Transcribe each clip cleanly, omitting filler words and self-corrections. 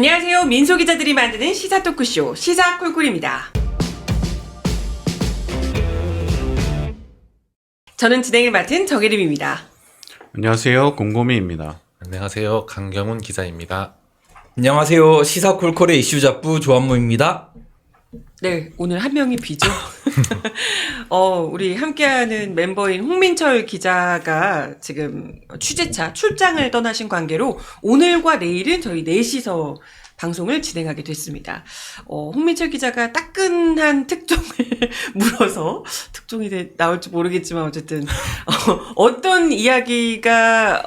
안녕하세요. 민소 기자들이 만드는 시사 토크쇼 시사 꿀꿀입니다. 저는 진행을 맡은 정혜림입니다. 안녕하세요. 곰곰이입니다. 안녕하세요. 강경훈 기자입니다. 안녕하세요. 시사 콜콜의 이슈 잡부 조한무입니다. 네, 오늘 한 명이 비죠. 우리 함께하는 멤버인 홍민철 기자가 지금 취재차 출장을 떠나신 관계로 오늘과 내일은 저희 넷이서 방송을 진행하게 됐습니다. 홍민철 기자가 따끈한 특종을 물어서 특종이 나올지 모르겠지만 어쨌든 어떤 이야기가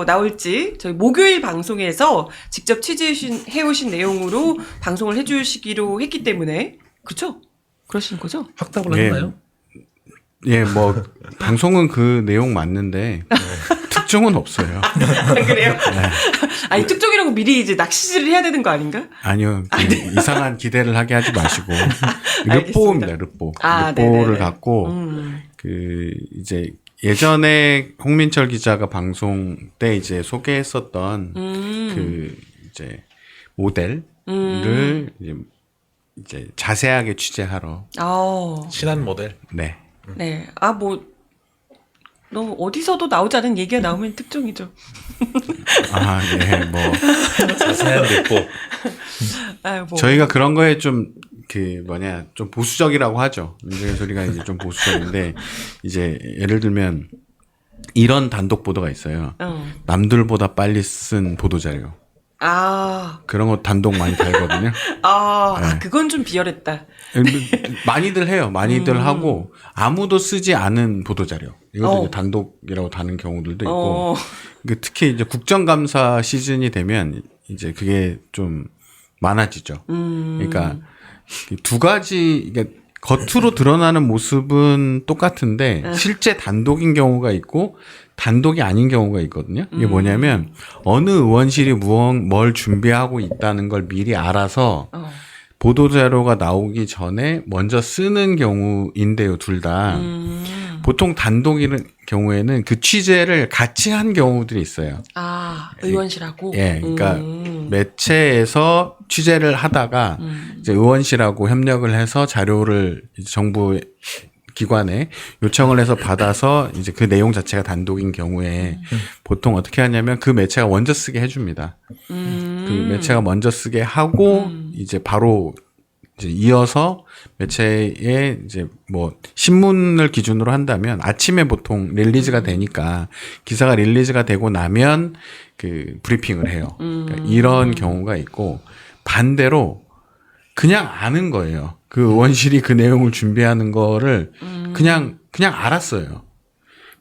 나올지 저희 목요일 방송에서 직접 취재해오신 내용으로 방송을 해주시기로 했기 때문에 그렇죠? 그러신 거죠? 확답을 했나요? 예, 뭐 방송은 그 내용 맞는데 특종은 없어요. 그래요? 네. 아니 특종이라고 미리 이제 낚시질을 해야 되는 거 아닌가? 아니요, 이상한 기대를 하게 하지 마시고 르뽀입니다. 르뽀. 르뽀를 네네네. 갖고 그 이제 예전에 홍민철 기자가 방송 때 이제 소개했었던 그 이제 모델을 이제 자세하게 취재하러. 친한 모델. 네. 네. 너무 어디서도 나오지 않은 얘기가 나오면 특종이죠. 예, 뭐 자세한 르뽀. 저희가 그런 거에 좀 좀 보수적이라고 하죠. 민정의 소리가 이제 좀 보수적인데 이제 예를 들면 이런 단독 보도가 있어요. 남들보다 빨리 쓴 보도 자료. 그런 거 단독 많이 달거든요. 네. 그건 좀 비열했다. 많이들 해요. 많이들 하고 아무도 쓰지 않은 보도 자료. 이것도 이제 단독이라고 다는 경우들도 있고. 특히 이제 국정감사 시즌이 되면 이제 그게 좀 많아지죠. 그러니까 두 가지, 그러니까 겉으로 드러나는 모습은 똑같은데 실제 단독인 경우가 있고 단독이 아닌 경우가 있거든요. 이게 뭐냐면 어느 의원실이 뭘 준비하고 있다는 걸 미리 알아서 보도자료가 나오기 전에 먼저 쓰는 경우인데요, 둘 다. 보통 단독인 경우에는 그 취재를 같이 한 경우들이 있어요. 의원실하고? 예, 그러니까 매체에서 취재를 하다가 이제 의원실하고 협력을 해서 자료를 정부 기관에 요청을 해서 받아서 이제 그 내용 자체가 단독인 경우에 보통 어떻게 하냐면 그 매체가 먼저 쓰게 해줍니다. 그 매체가 먼저 쓰게 하고 이제 바로 이제 이어서 매체에 이제 뭐 신문을 기준으로 한다면 아침에 보통 릴리즈가 되니까 기사가 릴리즈가 되고 나면 그 브리핑을 해요. 그러니까 이런 경우가 있고 반대로 그냥 아는 거예요. 그 의원실이 그 내용을 준비하는 거를 그냥 알았어요.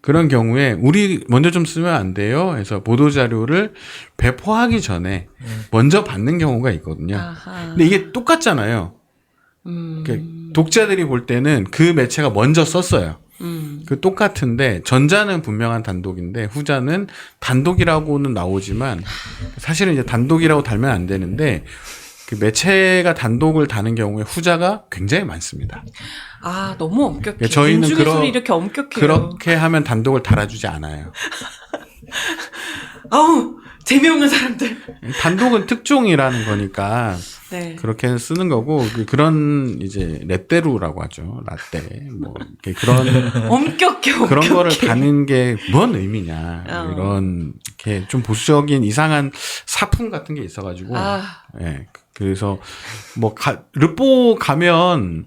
그런 경우에 우리 먼저 좀 쓰면 안 돼요? 해서 보도자료를 배포하기 전에 먼저 받는 경우가 있거든요. 근데 이게 똑같잖아요. 그러니까 독자들이 볼 때는 그 매체가 먼저 썼어요. 그 똑같은데 전자는 분명한 단독인데 후자는 단독이라고는 나오지만 사실은 이제 단독이라고 달면 안 되는데 그 매체가 단독을 다는 경우에 후자가 굉장히 많습니다. 너무 엄격해. 저희는 민중의 이렇게 엄격해요. 그렇게 하면 단독을 달아주지 않아요. 재미없는 사람들. 단독은 특종이라는 거니까 네. 그렇게 쓰는 거고 그런 이제 레떼루라고 하죠. 라떼 뭐 이렇게 그런 엄격해. 그런 거를 다는 게 뭔 의미냐 이런 게 좀 보수적인 이상한 사품 같은 게 있어가지고 예. 그래서 뭐 르뽀 가면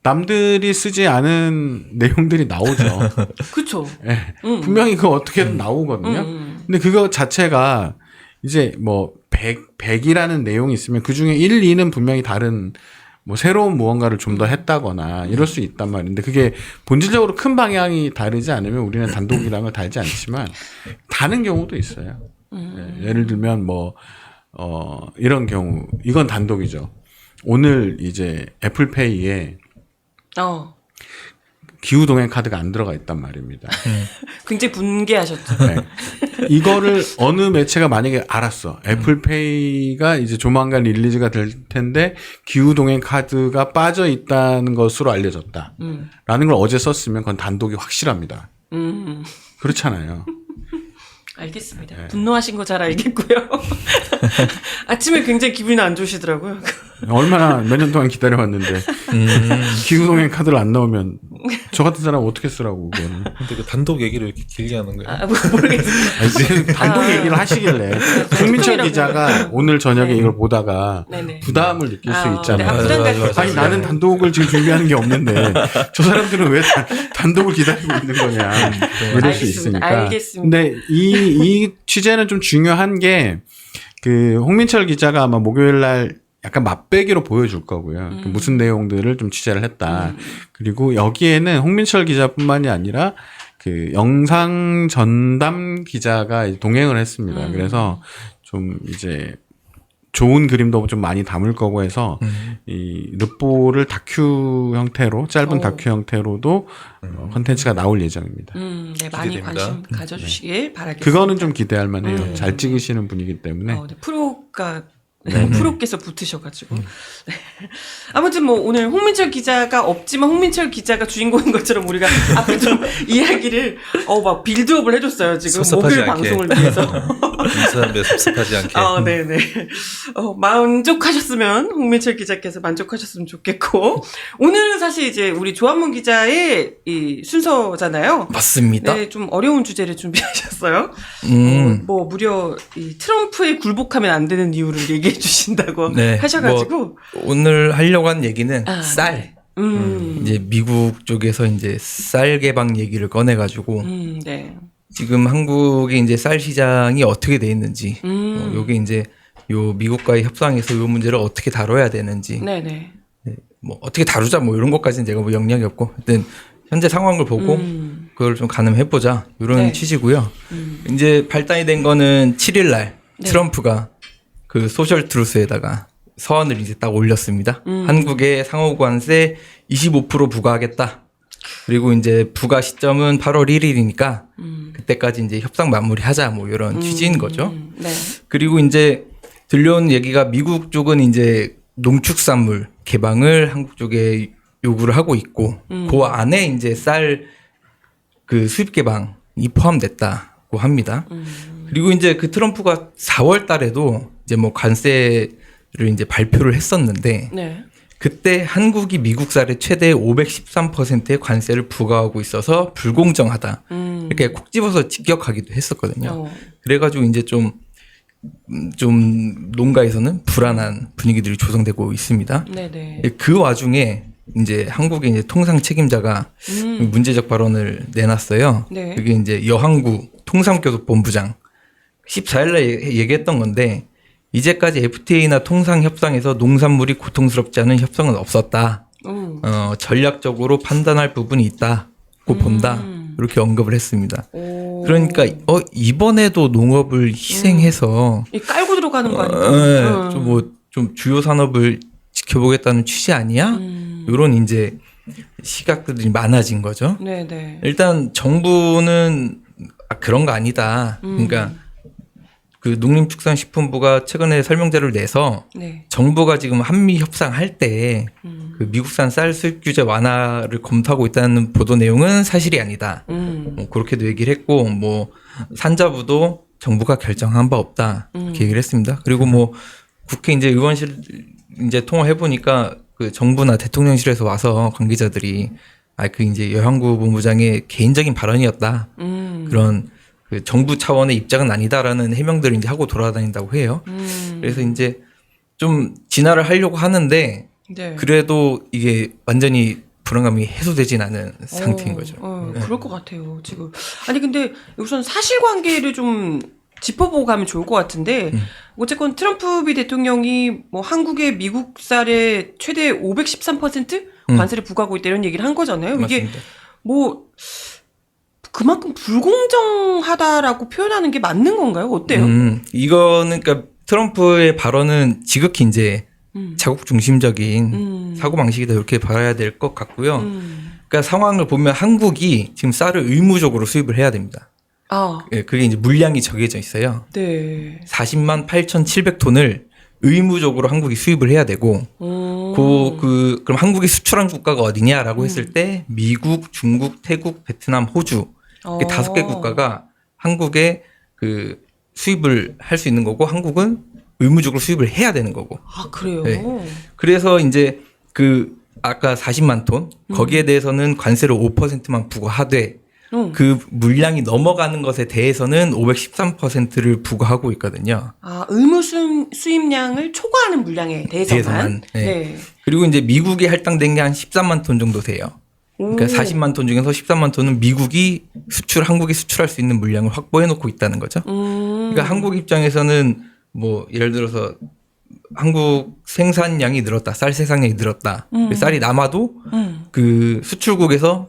남들이 쓰지 않은 내용들이 나오죠. 그렇죠. 예. 분명히 그거 어떻게든 나오거든요. 근데 그거 자체가 이제 뭐 100이라는 내용이 있으면 그 중에 1, 2는 분명히 다른 뭐 새로운 무언가를 좀 더 했다거나 이럴 수 있단 말인데 그게 본질적으로 큰 방향이 다르지 않으면 우리는 단독이라는 걸 달지 않지만 다른 경우도 있어요. 예. 예를 들면 뭐 이런 경우 이건 단독이죠. 오늘 이제 애플페이에 기후동행 카드가 안 들어가 있단 말입니다. 굉장히 분개하셨죠. 네. 이거를 어느 매체가 만약에 알았어. 애플페이가 이제 조만간 릴리즈가 될 텐데 기후동행 카드가 빠져 있다는 것으로 알려졌다. 라는 걸 어제 썼으면 그건 단독이 확실합니다. 그렇잖아요. 알겠습니다. 네. 분노하신 거 잘 알겠고요. 아침에 굉장히 기분이 안 좋으시더라고요. 얼마나 몇 년 동안 기다려왔는데 기후동행 카드를 안 나오면 저 같은 사람 어떻게 쓰라고 그거는. 근데 그 단독 얘기를 이렇게 길게 하는 거예요. 아, 모르겠어요. 아니, 지금 단독 얘기를 하시길래 홍민철 소통이라고 기자가 오늘 저녁에 네. 이걸 보다가 네네. 부담을 느낄 수 네, 있잖아요. 부담 맞아. 아니 나는 단독을 지금 준비하는 게 없는데 저 사람들은 왜 단독을 기다리고 있는 거냐 이럴 수 알겠습니다. 있으니까. 알겠습니다. 근데 이 취재는 좀 중요한 게 그 홍민철 기자가 아마 목요일 날 약간 맛배기로 보여줄 거고요. 그 무슨 내용들을 좀 취재를 했다. 그리고 여기에는 홍민철 기자뿐만이 아니라 그 영상 전담 기자가 동행을 했습니다. 그래서 좀 이제 좋은 그림도 좀 많이 담을 거고 해서 이 르뽀를 다큐 형태로 짧은 다큐 형태로도 컨텐츠가 나올 예정입니다. 네, 많이 기대됩니다. 관심 가져주시길 바라겠습니다. 그거는 좀 기대할 만해요. 잘 찍으시는 분이기 때문에. 네, 프로가 프로께서 붙으셔가지고 네. 아무튼 뭐 오늘 홍민철 기자가 없지만 홍민철 기자가 주인공인 것처럼 우리가 앞에 좀 이야기를 막 빌드업을 해줬어요 지금 섭섭하지 목요일 않게. 방송을 위해서. 인사하는데 섭섭하지 않게. 네네. 만족하셨으면 홍민철 기자께서 만족하셨으면 좋겠고 오늘은 사실 이제 우리 조한문 기자의 이 순서잖아요. 맞습니다. 네, 좀 어려운 주제를 준비하셨어요. 뭐 무려 이 트럼프에 굴복하면 안 되는 이유를 얘기해 주신다고 네, 하셔가지고 오늘 하려고 한 얘기는 아, 쌀. 네. 이제 미국 쪽에서 이제 쌀 개방 얘기를 꺼내가지고 네. 지금 한국의 이제 쌀 시장이 어떻게 돼 있는지, 요게 이제 요 미국과의 협상에서 요 문제를 어떻게 다뤄야 되는지, 네네. 뭐 어떻게 다루자 뭐 이런 것까지는 제가 뭐 영역이 없고, 하여튼 현재 상황을 보고 그걸 좀 가늠해보자 이런 네. 취지고요. 이제 발단이 된 거는 7일 날 네. 트럼프가 그 소셜 트루스에다가 서한을 이제 딱 올렸습니다. 한국의 상호 관세 25% 부과하겠다. 그리고 이제 부과 시점은 8월 1일이니까 그때까지 이제 협상 마무리하자 뭐 이런 취지인 거죠. 네. 그리고 이제 들려온 얘기가 미국 쪽은 이제 농축산물 개방을 한국 쪽에 요구를 하고 있고 그 안에 이제 쌀 그 수입 개방이 포함됐다고 합니다. 그리고 이제 그 트럼프가 4월 달에도 이제 뭐 관세를 이제 발표를 했었는데 네. 그때 한국이 미국 쌀에 최대 513%의 관세를 부과하고 있어서 불공정하다. 이렇게 콕 집어서 직격하기도 했었거든요. 그래가지고 이제 좀 농가에서는 불안한 분위기들이 조성되고 있습니다. 네네. 그 와중에 이제 한국의 이제 통상 책임자가 문제적 발언을 내놨어요. 네. 그게 이제 여항구 통상교섭본부장 14일날 얘기했던 건데 이제까지 FTA나 통상 협상에서 농산물이 고통스럽지 않은 협상은 없었다. 전략적으로 판단할 부분이 있다고 본다. 이렇게 언급을 했습니다. 그러니까 이번에도 농업을 희생해서 깔고 들어가는 거 아니에요? 좀 주요 산업을 지켜보겠다는 취지 아니야? 이런 이제 시각들이 많아진 거죠. 네네. 일단 정부는 그런 거 아니다. 그러니까 그 농림축산식품부가 최근에 설명자를 내서 네. 정부가 지금 한미 협상할 때 그 미국산 쌀 수입 규제 완화를 검토하고 있다는 보도 내용은 사실이 아니다. 뭐 그렇게도 얘기를 했고 뭐 산자부도 정부가 결정한 바 없다 이렇게 얘기를 했습니다. 그리고 뭐 국회 이제 의원실 이제 통화해 보니까 그 정부나 대통령실에서 와서 관계자들이 그 이제 여항구 본부장의 개인적인 발언이었다. 그런 그 정부 차원의 입장은 아니다라는 해명들을 이제 하고 돌아다닌다고 해요. 그래서 이제 좀 진화를 하려고 하는데 네. 그래도 이게 완전히 불안감이 해소되진 않은 상태인 거죠. 그럴 것 같아요, 지금. 아니, 근데 우선 사실관계를 좀 짚어보고 가면 좋을 것 같은데, 어쨌건 트럼프 대통령이 뭐 한국의 미국 쌀에 최대 513% 관세를 부과하고 있다 이런 얘기를 한 거잖아요. 이게 맞습니다. 뭐, 그만큼 불공정하다라고 표현하는 게 맞는 건가요? 어때요? 이거는 그러니까 트럼프의 발언은 지극히 이제 자국 중심적인 사고 방식이다 이렇게 봐야 될 것 같고요. 그러니까 상황을 보면 한국이 지금 쌀을 의무적으로 수입을 해야 됩니다. 예, 그게 이제 물량이 정해져 있어요. 네. 40만 8,700톤을 의무적으로 한국이 수입을 해야 되고, 그럼 한국이 수출한 국가가 어디냐라고 했을 때 미국, 중국, 태국, 베트남, 호주 이렇게 5개 국가가 한국에 그 수입을 할 수 있는 거고 한국은 의무적으로 수입을 해야 되는 거고. 아, 그래요? 네. 그래서 이제 그 아까 40만 톤 거기에 대해서는 관세를 5%만 부과하되 그 물량이 넘어가는 것에 대해서는 513%를 부과하고 있거든요. 아, 의무 수입량을 초과하는 물량에 대해서만. 네. 네. 그리고 이제 미국에 할당된 게 한 13만 톤 정도 돼요. 그러니까 40만 톤 중에서 13만 톤은 미국이 한국이 수출할 수 있는 물량을 확보해 놓고 있다는 거죠. 그러니까 한국 입장에서는 뭐 예를 들어서 한국 생산량이 늘었다, 쌀 생산량이 늘었다, 쌀이 남아도 그 수출국에서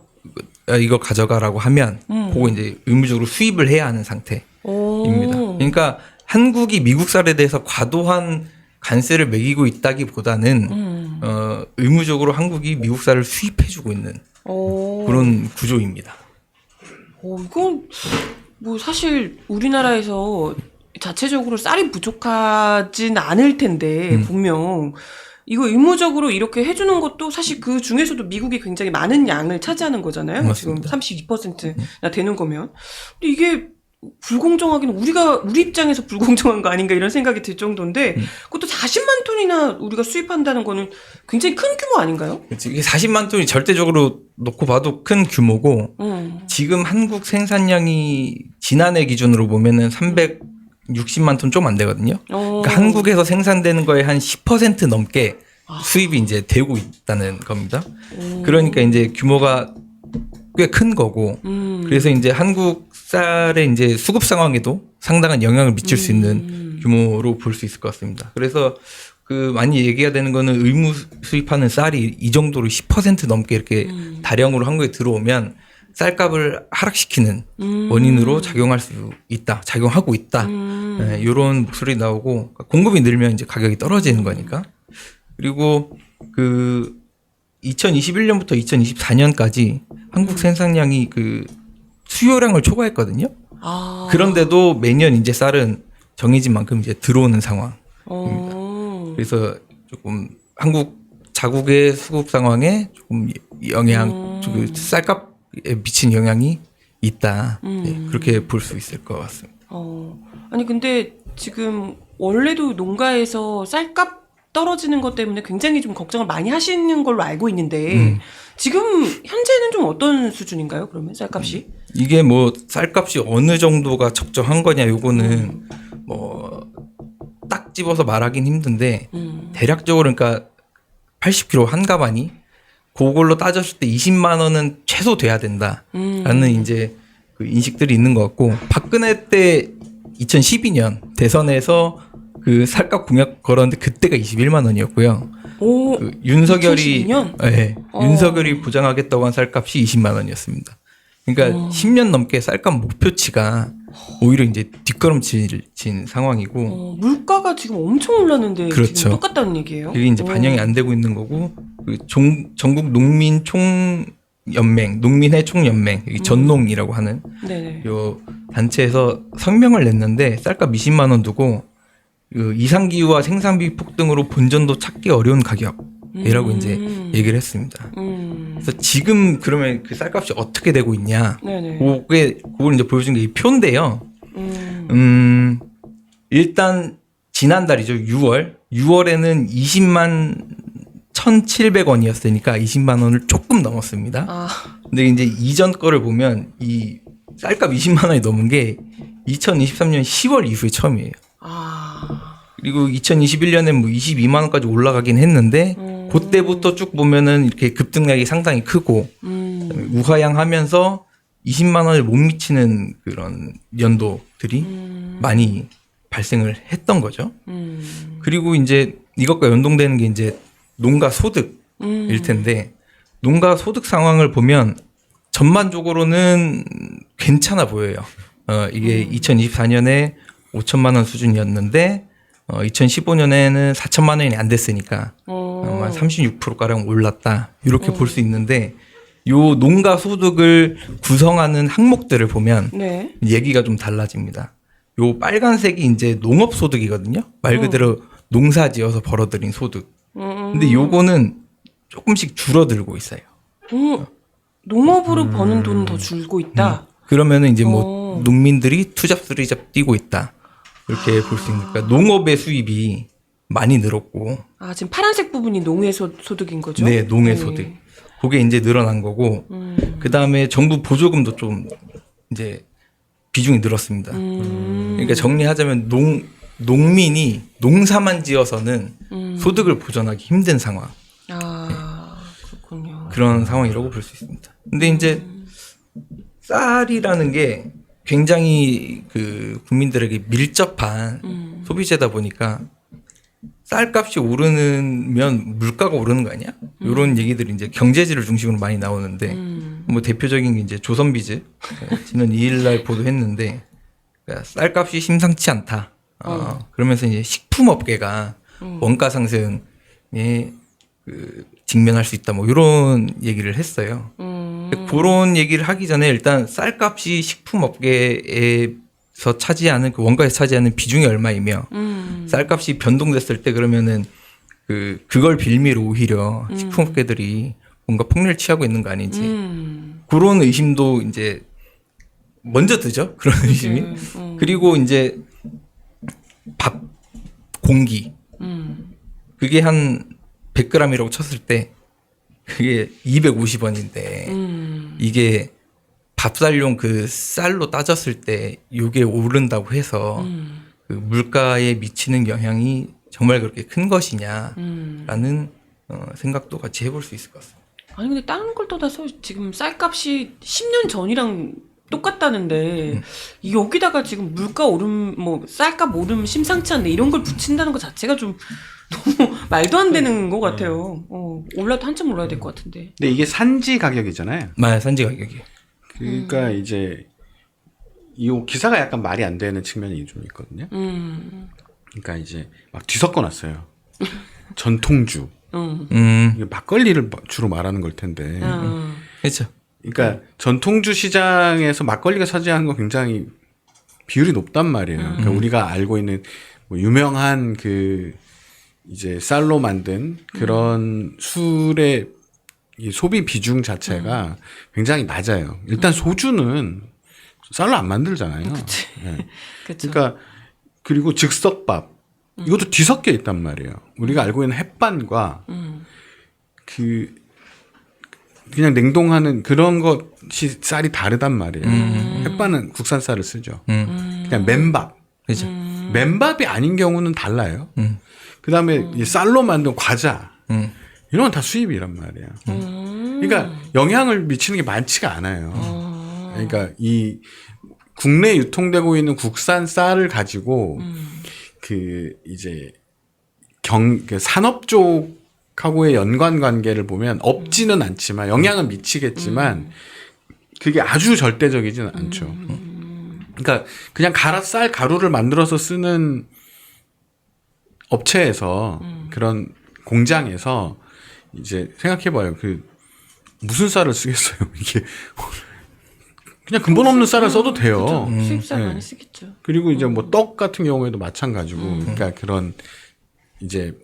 이거 가져가라고 하면 그거 이제 의무적으로 수입을 해야 하는 상태입니다. 그러니까 한국이 미국 쌀에 대해서 과도한 관세를 매기고 있다기보다는 의무적으로 한국이 미국 쌀을 수입해주고 있는 그런 구조입니다. 이건 뭐 사실 우리나라에서 자체적으로 쌀이 부족하진 않을 텐데 분명 이거 의무적으로 이렇게 해주는 것도 사실 그 중에서도 미국이 굉장히 많은 양을 차지하는 거잖아요. 맞습니다. 지금 32%나 되는 거면. 근데 이게 불공정하기는 우리 입장에서 불공정한 거 아닌가 이런 생각이 들 정도인데 그것도 40만 톤이나 우리가 수입한다는 거는 굉장히 큰 규모 아닌가요? 이게 40만 톤이 절대적으로 놓고 봐도 큰 규모고 지금 한국 생산량이 지난해 기준으로 보면은 360만 톤 좀 안 되거든요. 그러니까 한국에서 생산되는 거에 한 10% 넘게 수입이 이제 되고 있다는 겁니다. 그러니까 이제 규모가 꽤 큰 거고 그래서 이제 한국 쌀의 이제 수급 상황에도 상당한 영향을 미칠 수 있는 규모로 볼 수 있을 것 같습니다. 그래서 그 많이 얘기가 되는 거는 의무 수입하는 쌀이 이 정도로 10% 넘게 이렇게 다량으로 한국에 들어오면 쌀값을 하락시키는 원인으로 작용할 수 있다, 작용하고 있다. 네, 이런 목소리 나오고 공급이 늘면 이제 가격이 떨어지는 거니까. 그리고 그 2021년부터 2024년까지 한국 생산량이 그 수요량을 초과했거든요. 그런데도 매년 이제 쌀은 정해진 만큼 이제 들어오는 상황입니다. 그래서 조금 한국 자국의 수급 상황에 조금 그 쌀값에 미친 영향이 있다. 네, 그렇게 볼 수 있을 것 같습니다. 아니 근데 지금 원래도 농가에서 쌀값 떨어지는 것 때문에 굉장히 좀 걱정을 많이 하시는 걸로 알고 있는데 지금 현재는 좀 어떤 수준인가요? 그러면 쌀값이? 이게 뭐 쌀값이 어느 정도가 적정한 거냐 요거는 뭐 딱 집어서 말하긴 힘든데 대략적으로 그러니까 80kg 한 가반이 그걸로 따졌을 때 20만 원은 최소 돼야 된다라는 이제 그 인식들이 있는 것 같고 박근혜 때 2012년 대선에서 그 쌀값 공약 걸었는데 그때가 21만 원이었고요. 그 윤석열이 2012년? 네, 윤석열이 보장하겠다고 한 쌀값이 20만 원이었습니다. 그러니까 10년 넘게 쌀값 목표치가 오히려 이제 뒷걸음친 상황이고 물가가 지금 엄청 올랐는데 그렇죠. 지금 똑같다는 얘기예요? 그게 이제 반영이 안 되고 있는 거고 그 전국 농민 총연맹, 농민회 총연맹, 전농이라고 하는 네네. 요 단체에서 성명을 냈는데 쌀값 20만 원 두고 그 이상기후와 생산비 폭등으로 본전도 찾기 어려운 가격이라고 이제 얘기를 했습니다. 그래서 지금 그러면 그 쌀값이 어떻게 되고 있냐? 네네. 그걸 이제 보여준 게 이 표인데요. 일단 지난달이죠. 6월에는 20만 1,700원이었으니까 20만 원을 조금 넘었습니다. 근데 이제 이전 거를 보면 이 쌀값 20만 원이 넘은 게 2023년 10월 이후에 처음이에요. 그리고 2021년에 뭐 22만 원까지 올라가긴 했는데 그때부터 쭉 보면은 이렇게 급등량이 상당히 크고 우하향하면서 20만 원을 못 미치는 그런 연도들이 많이 발생을 했던 거죠. 그리고 이제 이것과 연동되는 게 이제 농가 소득일 텐데 농가 소득 상황을 보면 전반적으로는 괜찮아 보여요. 이게 2024년에 5천만 원 수준이었는데 2015년에는 4천만 원이 안 됐으니까 아마 36%가량 올랐다. 이렇게 볼 수 있는데 요 농가 소득을 구성하는 항목들을 보면 네. 얘기가 좀 달라집니다. 요 빨간색이 이제 농업 소득이거든요. 말 그대로 농사 지어서 벌어들인 소득. 근데 요거는 조금씩 줄어들고 있어요. 농업으로 버는 돈은 더 줄고 있다. 그러면은 이제 뭐 농민들이 투잡쓰리잡 뛰고 있다. 이렇게 볼 수 있으니까 농업의 수입이 많이 늘었고. 아, 지금 파란색 부분이 농해소득인 거죠? 네, 농해소득. 그게 이제 늘어난 거고. 그 다음에 정부 보조금도 좀 이제 비중이 늘었습니다. 그러니까 정리하자면 농민이 농사만 지어서는 소득을 보전하기 힘든 상황. 아, 그렇군요. 그런 상황이라고 볼 수 있습니다. 근데 이제 쌀이라는 게 굉장히 그 국민들에게 밀접한 소비재다 보니까 쌀값이 오르면 물가가 오르는 거 아니야? 이런 얘기들이 이제 경제지를 중심으로 많이 나오는데 뭐 대표적인 게 이제 조선비즈 지난 2일날 보도했는데 그러니까 쌀값이 심상치 않다. 그러면서 이제 식품업계가 원가 상승에 그 직면할 수 있다. 뭐 이런 얘기를 했어요. 그런 얘기를 하기 전에 일단 쌀값이 식품업계에서 차지하는 그 원가에서 차지하는 비중이 얼마이며 쌀값이 변동됐을 때 그러면은 그걸 빌미로 오히려 식품업계들이 뭔가 폭리를 취하고 있는 거 아닌지 그런 의심도 이제 먼저 드죠. 그런 의심이. 그리고 이제 밥 공기 그게 한 100g이라고 쳤을 때 그게 250원인데 이게 밥살용 그 쌀로 따졌을 때 이게 오른다고 해서 그 물가에 미치는 영향이 정말 그렇게 큰 것이냐라는 생각도 같이 해볼 수 있을 것 같습니다. 아니 근데 다른 걸 떠나서 지금 쌀값이 10년 전이랑 똑같다는데 여기다가 지금 물가 오름 뭐 쌀값 오름 심상치 않네 이런 걸 붙인다는 것 자체가 좀 너무 말도 안 되는 것 같아요. 올라도 한참 올라야 될 것 같은데. 근데 이게 산지 가격이잖아요. 맞아요, 산지 가격이. 그러니까 이제 이 기사가 약간 말이 안 되는 측면이 좀 있거든요. 그러니까 이제 막 뒤섞어 놨어요. 전통주. 이게 막걸리를 주로 말하는 걸 텐데. 그렇죠. 그러니까 전통주 시장에서 막걸리가 차지하는 건 굉장히 비율이 높단 말이에요. 그러니까 우리가 알고 있는 뭐 유명한 그 이제 쌀로 만든 그런 술의 이 소비 비중 자체가 굉장히 낮아요. 일단 소주는 쌀로 안 만들잖아요. 네. 그러니까 그리고 즉석밥 이것도 뒤섞여 있단 말이에요. 우리가 알고 있는 햇반과 그 그냥 냉동하는 그런 것이 쌀이 다르단 말이에요. 햇반은 국산 쌀을 쓰죠. 그냥 맨밥. 그렇죠. 맨밥이 아닌 경우는 달라요. 그다음에 이 쌀로 만든 과자 이런 건 다 수입이란 말이에요. 그러니까 영향을 미치는 게 많지가 않아요. 그러니까 이 국내에 유통되고 있는 국산 쌀을 가지고 그 이제 그 산업 쪽하고의 연관 관계를 보면 없지는 않지만 영향은 미치겠지만 그게 아주 절대적이지는 않죠. 그러니까 그냥 쌀 가루를 만들어서 쓰는 업체에서 그런 공장에서 이제 생각해봐요. 그 무슨 쌀을 쓰겠어요? 이게 그냥 근본 없는 쌀을 써도 돼요. 수입쌀 많이 쓰겠죠. 그리고 이제 뭐 떡 같은 경우에도 마찬가지고, 그러니까 그런 이제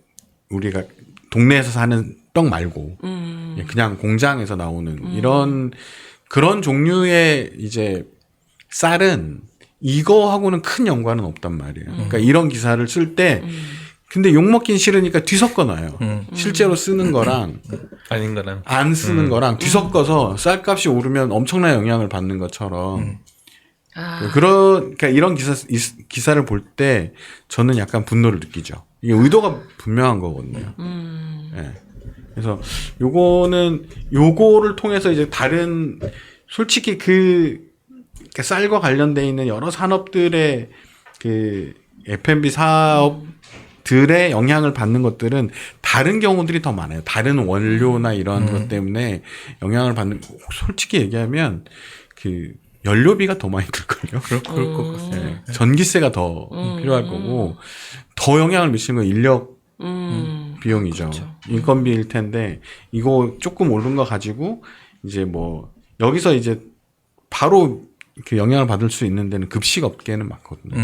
우리가 동네에서 사는 떡 말고 그냥 공장에서 나오는 이런 그런 종류의 이제 쌀은 이거하고는 큰 연관은 없단 말이에요. 그러니까 이런 기사를 쓸 때 근데 욕 먹긴 싫으니까 뒤섞어 놔요. 실제로 쓰는 거랑 아닌 거랑 안 쓰는 거랑 뒤섞어서 쌀값이 오르면 엄청난 영향을 받는 것처럼 그러니까 이런 기사를 볼 때 저는 약간 분노를 느끼죠. 이게 의도가 분명한 거거든요. 네. 그래서 요거를 통해서 이제 다른 솔직히 그러니까 쌀과 관련돼 있는 여러 산업들의 그 F&B 사업들의 영향을 받는 것들은 다른 경우들이 더 많아요. 다른 원료나 이런 것 때문에 영향을 받는, 솔직히 얘기하면 그 연료비가 더 많이 들걸요. 그럴 것 같습니다. 네. 전기세가 더 필요할 거고 더 영향을 미치는 건 인력 비용이죠. 그렇죠. 인건비일 텐데 이거 조금 오른 거 가지고 이제 뭐 여기서 이제 바로 그 영향을 받을 수 있는 데는 급식 업계는 많거든요.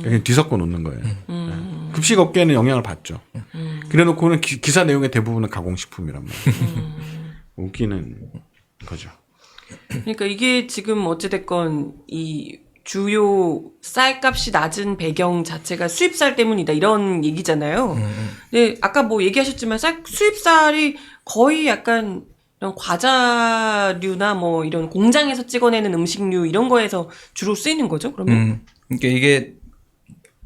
그냥 뒤섞어 놓는 거예요. 네. 급식 업계는 영향을 받죠. 그래놓고는 기사 내용의 대부분은 가공식품이란 말이에요. 웃기는 거죠. 그러니까 이게 지금 어찌됐건 이 주요 쌀값이 낮은 배경 자체가 수입쌀 때문이다 이런 얘기잖아요. 근데 아까 뭐 얘기하셨지만 수입쌀이 거의 약간 이런 과자류나 뭐 이런 공장에서 찍어내는 음식류 이런 거에서 주로 쓰이는 거죠, 그러면? 그러니까 이게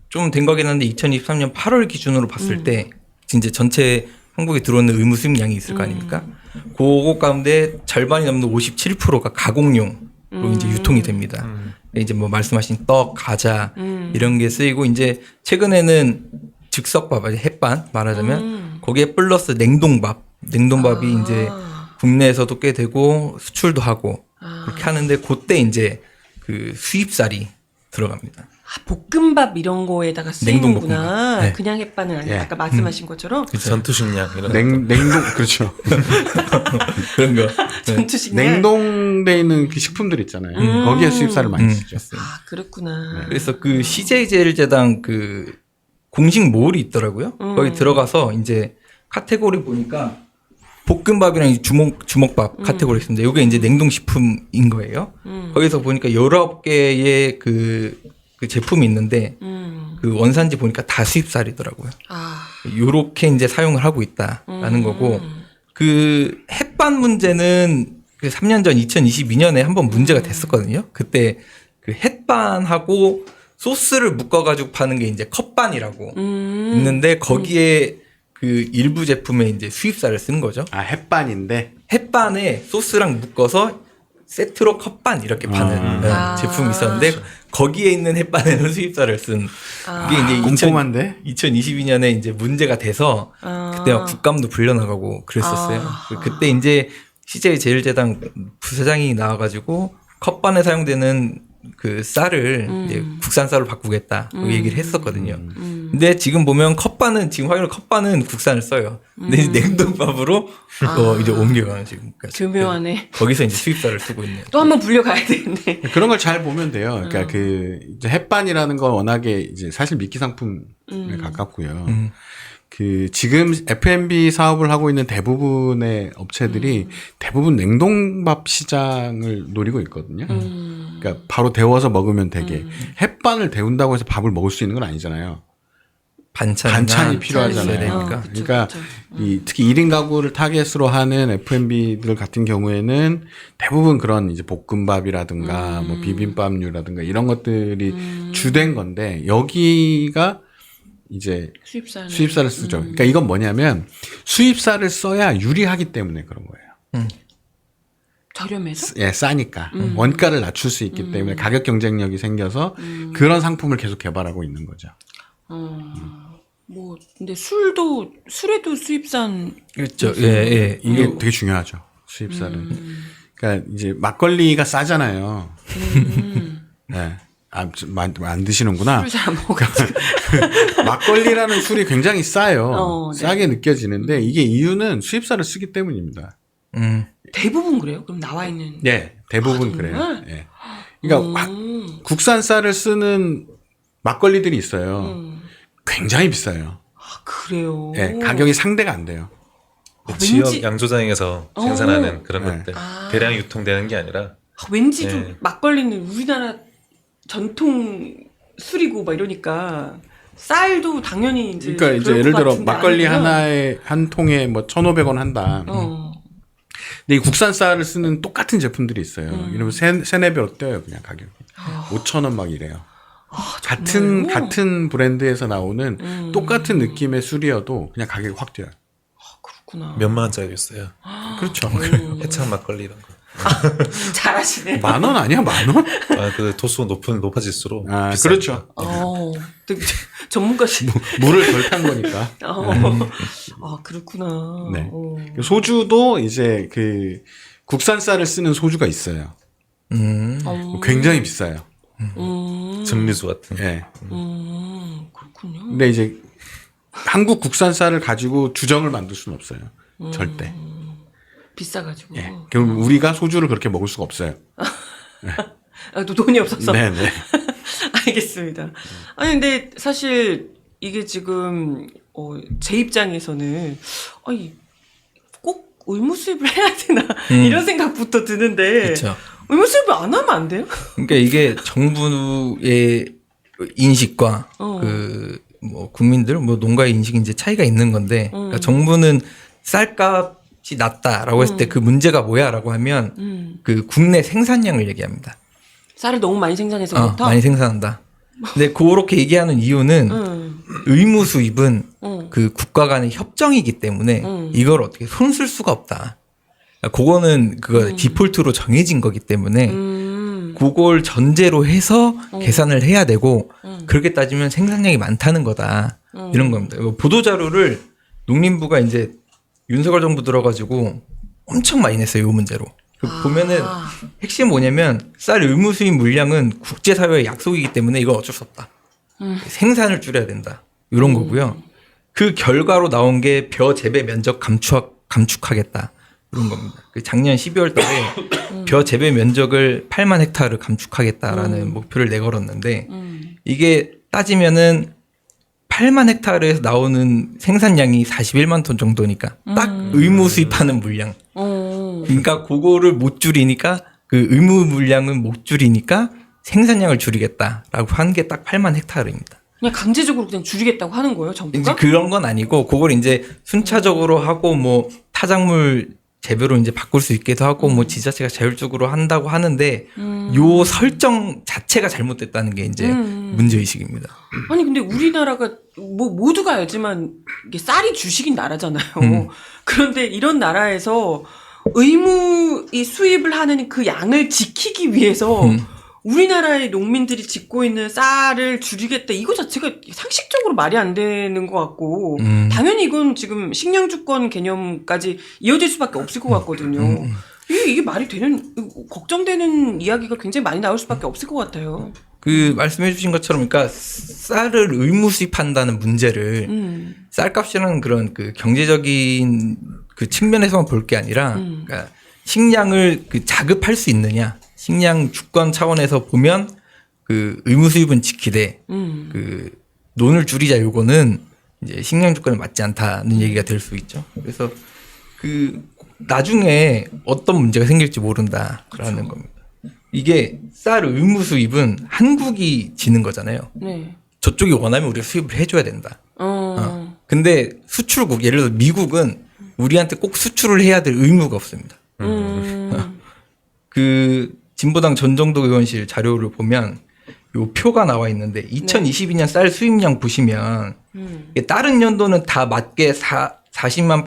좀 된 거긴 한데 2023년 8월 기준으로 봤을 때 이제 전체 한국에 들어오는 의무 수입량이 있을 거 아닙니까? 그거 가운데 절반이 넘는 57%가 가공용으로 이제 유통이 됩니다. 이제 뭐 말씀하신 떡, 과자 이런 게 쓰이고 이제 최근에는 즉석밥, 햇반 말하자면 거기에 플러스 냉동밥이 이제 국내에서도 꽤 되고 수출도 하고 그렇게 하는데 그때 이제 그 수입쌀이 들어갑니다. 볶음밥 이런 거에다가 쓰이는구나. 냉동 볶음밥. 네. 그냥 햇반은 아니고 예. 아까 말씀하신 것처럼 전투식량 이런 냉동 그렇죠. 그런 거. 전투식량. 냉동돼 있는 그 식품들 있잖아요. 거기에 수입쌀을 많이 쓰죠. 아, 그렇구나. 그래서 그 CJ제일제당 그 공식 몰이 있더라고요. 거기 들어가서 이제 카테고리 보니까 볶음밥이랑 이 주먹밥 카테고리 있습니다. 이게 이제 냉동식품인 거예요. 거기서 보니까 19개의 그 제품이 있는데 그 원산지 보니까 다 수입쌀이더라고요. 아, 요렇게 이제 사용을 하고 있다라는 거고 그 햇반 문제는 그 3년 전 2022년에 한번 문제가 됐었거든요. 그때 그 햇반하고 소스를 묶어가지고 파는 게 이제 컵반이라고 있는데 거기에 그 일부 제품에 이제 수입쌀을 쓴 거죠. 아 햇반인데 햇반에 소스랑 묶어서 세트로 컵반 이렇게 파는 아. 제품이 있었는데 거기에 있는 햇반에는 수입쌀을 쓴 그게 이제 꼼꼼한데 2022년에 이제 문제가 돼서 그때 막 국감도 불려나가고 그랬었어요. 그때 이제 CJ 제일제당 부사장이 나와가지고 컵반에 사용되는 그 쌀을 이제 국산 쌀로 바꾸겠다 그 얘기를 했었거든요. 근데 지금 보면 컵반은 지금 확인로 컵반은 국산을 써요. 근데 이제 냉동밥으로 이제 옮겨가는 지금. 교묘하네. 거기서 이제 수입쌀을 쓰고 있네요. 또 한번 불려가야 되겠네. 그런 걸 잘 보면 돼요. 그러니까 그 이제 햇반이라는 건 워낙에 이제 사실 미끼 상품에 가깝고요. 그 지금 F&B 사업을 하고 있는 대부분의 업체들이 대부분 냉동밥 시장을 노리고 있거든요. 그러니까 바로 데워서 먹으면 되게 햇반을 데운다고 해서 밥을 먹을 수 있는 건 아니잖아요. 반찬이 필요하잖아요. 되니까. 그쵸, 그러니까 그쵸. 이 특히 1인 가구를 타겟으로 하는 F&B들 같은 경우에는 대부분 그런 이제 볶음밥이라든가 뭐 비빔밥류라든가 이런 것들이 주된 건데 여기가 이제 수입쌀을 쓰죠. 그러니까 이건 뭐냐면 수입쌀을 써야 유리하기 때문에 그런 거예요. 저렴해서? 예, 싸니까. 원가를 낮출 수 있기 때문에 가격 경쟁력이 생겨서 그런 상품을 계속 개발하고 있는 거죠. 뭐 근데 술에도 수입산 그렇죠. 예. 이게 되게 중요하죠. 수입쌀은. 그러니까 이제 막걸리가 싸잖아요. 네. 안 드시는구나. 술 잘 안 먹어가지고. 막걸리라는 술이 굉장히 싸요. 네. 싸게 느껴지는데 이게 이유는 수입쌀을 쓰기 때문입니다. 대부분 그래요? 그럼 나와 있는. 예, 대부분 아, 그래요. 정말? 예. 그러니까 국산 쌀을 쓰는 막걸리들이 있어요. 굉장히 비싸요. 아, 그래요. 예, 가격이 상대가 안 돼요. 지역 왠지- 양조장에서 생산하는 그런 네. 것들 아. 대량 유통되는 게 아니라 왠지 네. 좀 막걸리는 우리나라 전통 술이고 막 이러니까 쌀도 당연히 이제. 그러니까 이제 그럴 예를 것 들어 같은데 막걸리 아니구나. 하나에 한 통에 뭐 1,500원 한다. 근데 이 국산 쌀을 쓰는 똑같은 제품들이 있어요. 이러면 세네 배로 뛰어요, 그냥 가격이. 5,000원 막 이래요. 정말요? 같은 브랜드에서 나오는 똑같은 느낌의 술이어도 그냥 가격이 확 뛰어요. 그렇구나. 몇만 원짜리 있어요. 그렇죠. 해창 막걸리 이런 거. 잘하시네. 10,000원 아니야? 10,000원? 그 도수 높아질수록 아, 비쌉니다. 그렇죠. 되게 전문가시. 물을 덜 탄 거니까. 아, 그렇구나. 네. 소주도 이제 그 국산 쌀을 쓰는 소주가 있어요. 굉장히 비싸요. 증류수 같은. 예. 그렇군요. 근데 이제 한국 국산 쌀을 가지고 주정을 만들 수는 없어요. 절대. 비싸가지고. 예. 그럼 우리가 소주를 그렇게 먹을 수가 없어요. 또 돈이 없어서. 네네. 알겠습니다. 아니, 근데 사실 이게 지금, 제 입장에서는, 아니, 꼭 의무 수입을 해야 되나 이런 생각부터 드는데 그렇죠. 의무 수입을 안 하면 안 돼요? 그러니까 이게 정부의 인식과 어. 그 뭐 국민들 뭐 농가의 인식이 이제 차이가 있는 건데 그러니까 정부는 쌀값이 낮다라고 했을 때 그 문제가 뭐야라고 하면 그 국내 생산량을 얘기합니다. 쌀을 너무 많이 생산해서부터. 많이 생산한다. 근데 그렇게 얘기하는 이유는 의무 수입은 그 국가 간의 협정이기 때문에 이걸 어떻게 손 쓸 수가 없다. 그러니까 그거는 그거 디폴트로 정해진 거기 때문에 그걸 전제로 해서 계산을 해야 되고 그렇게 따지면 생산량이 많다는 거다. 이런 겁니다. 보도 자료를 농림부가 이제 윤석열 정부 들어가지고 엄청 많이 냈어요. 이 문제로. 보면은 핵심 뭐냐면 쌀 의무 수입 물량은 국제사회의 약속이기 때문에 이건 어쩔 수 없다. 생산을 줄여야 된다. 이런 거고요. 그 결과로 나온 게 벼 재배 면적 감축하겠다. 이런 겁니다. 그 작년 12월 달에 벼 재배 면적을 8만 헥타르를 감축하겠다라는 목표를 내걸었는데 이게 따지면은 8만 헥타르에서 나오는 생산량이 41만 톤 정도니까 딱 의무 수입하는 물량. 그러니까 그거를 못 줄이니까 그 의무 물량은 못 줄이니까 생산량을 줄이겠다라고 한 게 딱 8만 헥타르입니다. 그냥 강제적으로 그냥 줄이겠다고 하는 거예요, 정부가? 이제 그런 건 아니고 그걸 이제 순차적으로 하고 뭐 타작물 재배로 이제 바꿀 수 있게도 하고 뭐 지자체가 자율적으로 한다고 하는데 요 설정 자체가 잘못됐다는 게 이제 문제 의식입니다. 아니 근데 우리나라가 뭐 모두가 알지만 이게 쌀이 주식인 나라잖아요. 그런데 이런 나라에서 의무 이 수입을 하는 그 양을 지키기 위해서 우리나라의 농민들이 짓고 있는 쌀을 줄이겠다 이거 자체가 상식적으로 말이 안 되는 것 같고 당연히 이건 지금 식량주권 개념까지 이어질 수밖에 없을 것 같거든요. 이게 말이 되는 걱정되는 이야기가 굉장히 많이 나올 수밖에 없을 것 같아요. 그 말씀해 주신 것처럼 그러니까 쌀을 의무 수입한다는 문제를 쌀값이라는 그런 그 경제적인 그 측면에서만 볼 게 아니라 그러니까 식량을 그 자급할 수 있느냐 식량 주권 차원에서 보면 그 의무 수입은 지키되 그 논을 줄이자 요거는 이제 식량 주권에 맞지 않다는 얘기가 될 수 있죠. 그래서 그 나중에 어떤 문제가 생길지 모른다라는 그렇죠. 겁니다. 이게 쌀 의무 수입은 한국이 지는 거잖아요. 네. 저쪽이 원하면 우리가 수입을 해줘야 된다. 근데 수출국 예를 들어 미국은 우리한테 꼭 수출을 해야 될 의무가 없습니다. 그 진보당 전정도 의원실 자료를 보면 요 표가 나와 있는데 2022년 쌀 수입량 보시면 이게 다른 연도는 다 맞게 40만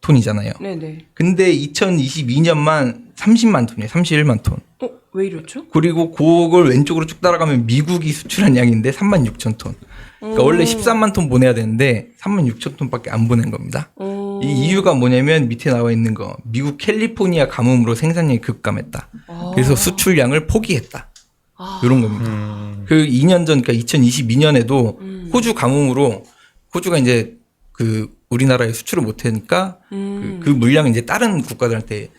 8,700톤이잖아요. 네네. 근데 2022년만 30만 톤이에요. 31만 톤. 왜 이렇죠? 그리고 그걸 왼쪽으로 쭉 따라가면 미국이 수출한 양인데 3만 6천 톤. 그러니까 원래 13만 톤 보내야 되는데 3만 6천 톤밖에 안 보낸 겁니다. 이 이유가 뭐냐면 밑에 나와 있는 거 미국 캘리포니아 가뭄으로 생산량이 급감했다. 그래서 수출량을 포기했다. 이런 겁니다. 그 2년 전, 그러니까 2022년에도 호주 가뭄으로 호주가 이제 그 우리나라에 수출을 못하니까 그 물량을 이제 다른 국가들한테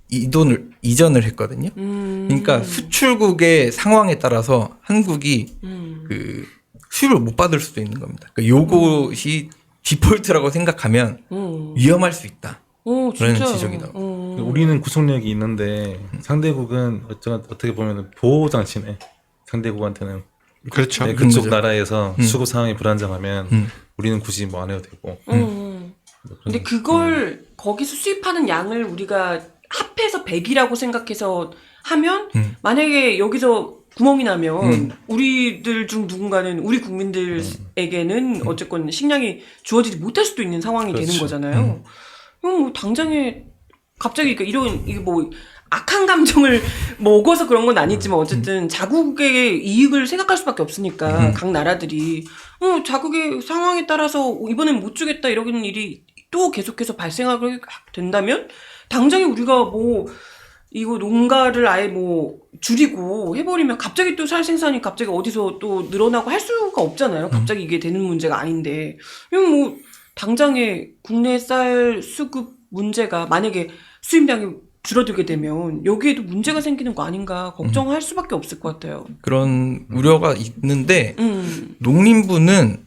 이전을 했거든요. 그러니까 수출국의 상황에 따라서 한국이 그 수입을 못 받을 수도 있는 겁니다. 그러니까 요것이 디폴트라고 생각하면 위험할 수 있다. 그런 지적이 나옵니다. 우리는 구속력이 있는데 상대국은 어떻게 보면 보호장치네. 상대국한테는. 그렇죠. 네, 그쪽 거죠. 나라에서 수급 상황이 불안정하면 우리는 굳이 뭐 안 해도 되고. 근데 그걸 거기서 수입하는 양을 우리가 합해서 100이라고 생각해서 하면 만약에 여기서 구멍이 나면 우리들 중 누군가는 우리 국민들에게는 어쨌건 식량이 주어지지 못할 수도 있는 상황이 되는 거잖아요. 그럼 뭐 당장에 갑자기 이런 이게 뭐 악한 감정을 먹어서 그런 건 아니지만 어쨌든 자국의 이익을 생각할 수밖에 없으니까 각 나라들이 자국의 상황에 따라서 이번엔 못 주겠다 이러는 일이 또 계속해서 발생하게 된다면 당장에 우리가 뭐 이거 농가를 아예 뭐 줄이고 해버리면 갑자기 또 쌀 생산이 갑자기 어디서 또 늘어나고 할 수가 없잖아요. 갑자기 이게 되는 문제가 아닌데. 그럼 뭐 당장에 국내 쌀 수급 문제가 만약에 수입량이 줄어들게 되면 여기에도 문제가 생기는 거 아닌가 걱정할 수밖에 없을 것 같아요. 그런 우려가 있는데 농림부는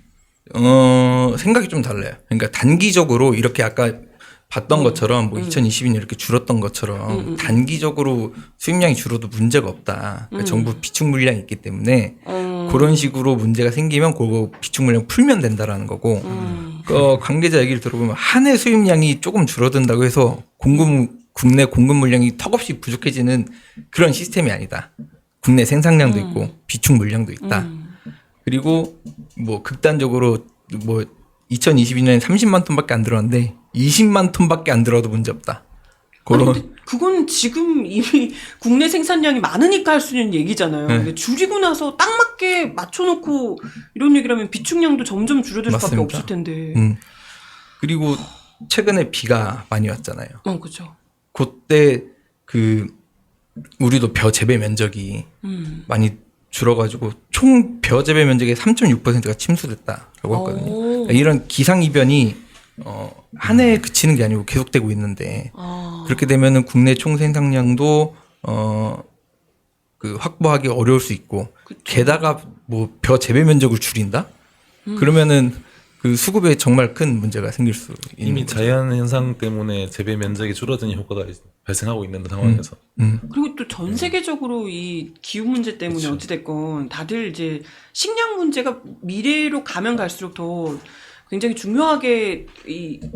생각이 좀 달라요. 그러니까 단기적으로 이렇게 아까 봤던 것처럼 뭐 2022년 이렇게 줄었던 것처럼 단기적으로 수입량이 줄어도 문제가 없다. 그러니까 정부 비축 물량이 있기 때문에 그런 식으로 문제가 생기면 그거 비축 물량 풀면 된다라는 거고 관계자 얘기를 들어보면 한 해 수입량이 조금 줄어든다고 해서 국내 공급 물량이 턱없이 부족해지는 그런 시스템이 아니다. 국내 생산량도 있고 비축 물량도 있다. 그리고 뭐 극단적으로 뭐 2022년에 30만 톤밖에 안 들어왔는데 20만 톤밖에 안 들어도 문제 없다. 아니, 근데 그건 지금 이미 국내 생산량이 많으니까 할 수 있는 얘기잖아요. 네. 근데 줄이고 나서 딱 맞게 맞춰놓고 이런 얘기를 하면 비축량도 점점 줄어들 수밖에 맞습니다. 없을 텐데. 그리고 최근에 비가 많이 왔잖아요. 그죠. 그때 그 우리도 벼 재배 면적이 많이 줄어가지고 총 벼 재배 면적의 3.6%가 침수됐다라고 했거든요. 그러니까 이런 기상 이변이 한 해에 그치는 게 아니고 계속되고 있는데 그렇게 되면은 국내 총 생산량도 그 확보하기 어려울 수 있고 게다가 뭐 벼 재배 면적을 줄인다? 그러면은 그 수급에 정말 큰 문제가 생길 수 있는 이미 거죠. 자연 현상 때문에 재배 면적이 줄어드는 효과가 발생하고 있는 상황에서 그리고 또 전 세계적으로 이 기후 문제 때문에 그쵸. 어찌됐건 다들 이제 식량 문제가 미래로 가면 갈수록 더 굉장히 중요하게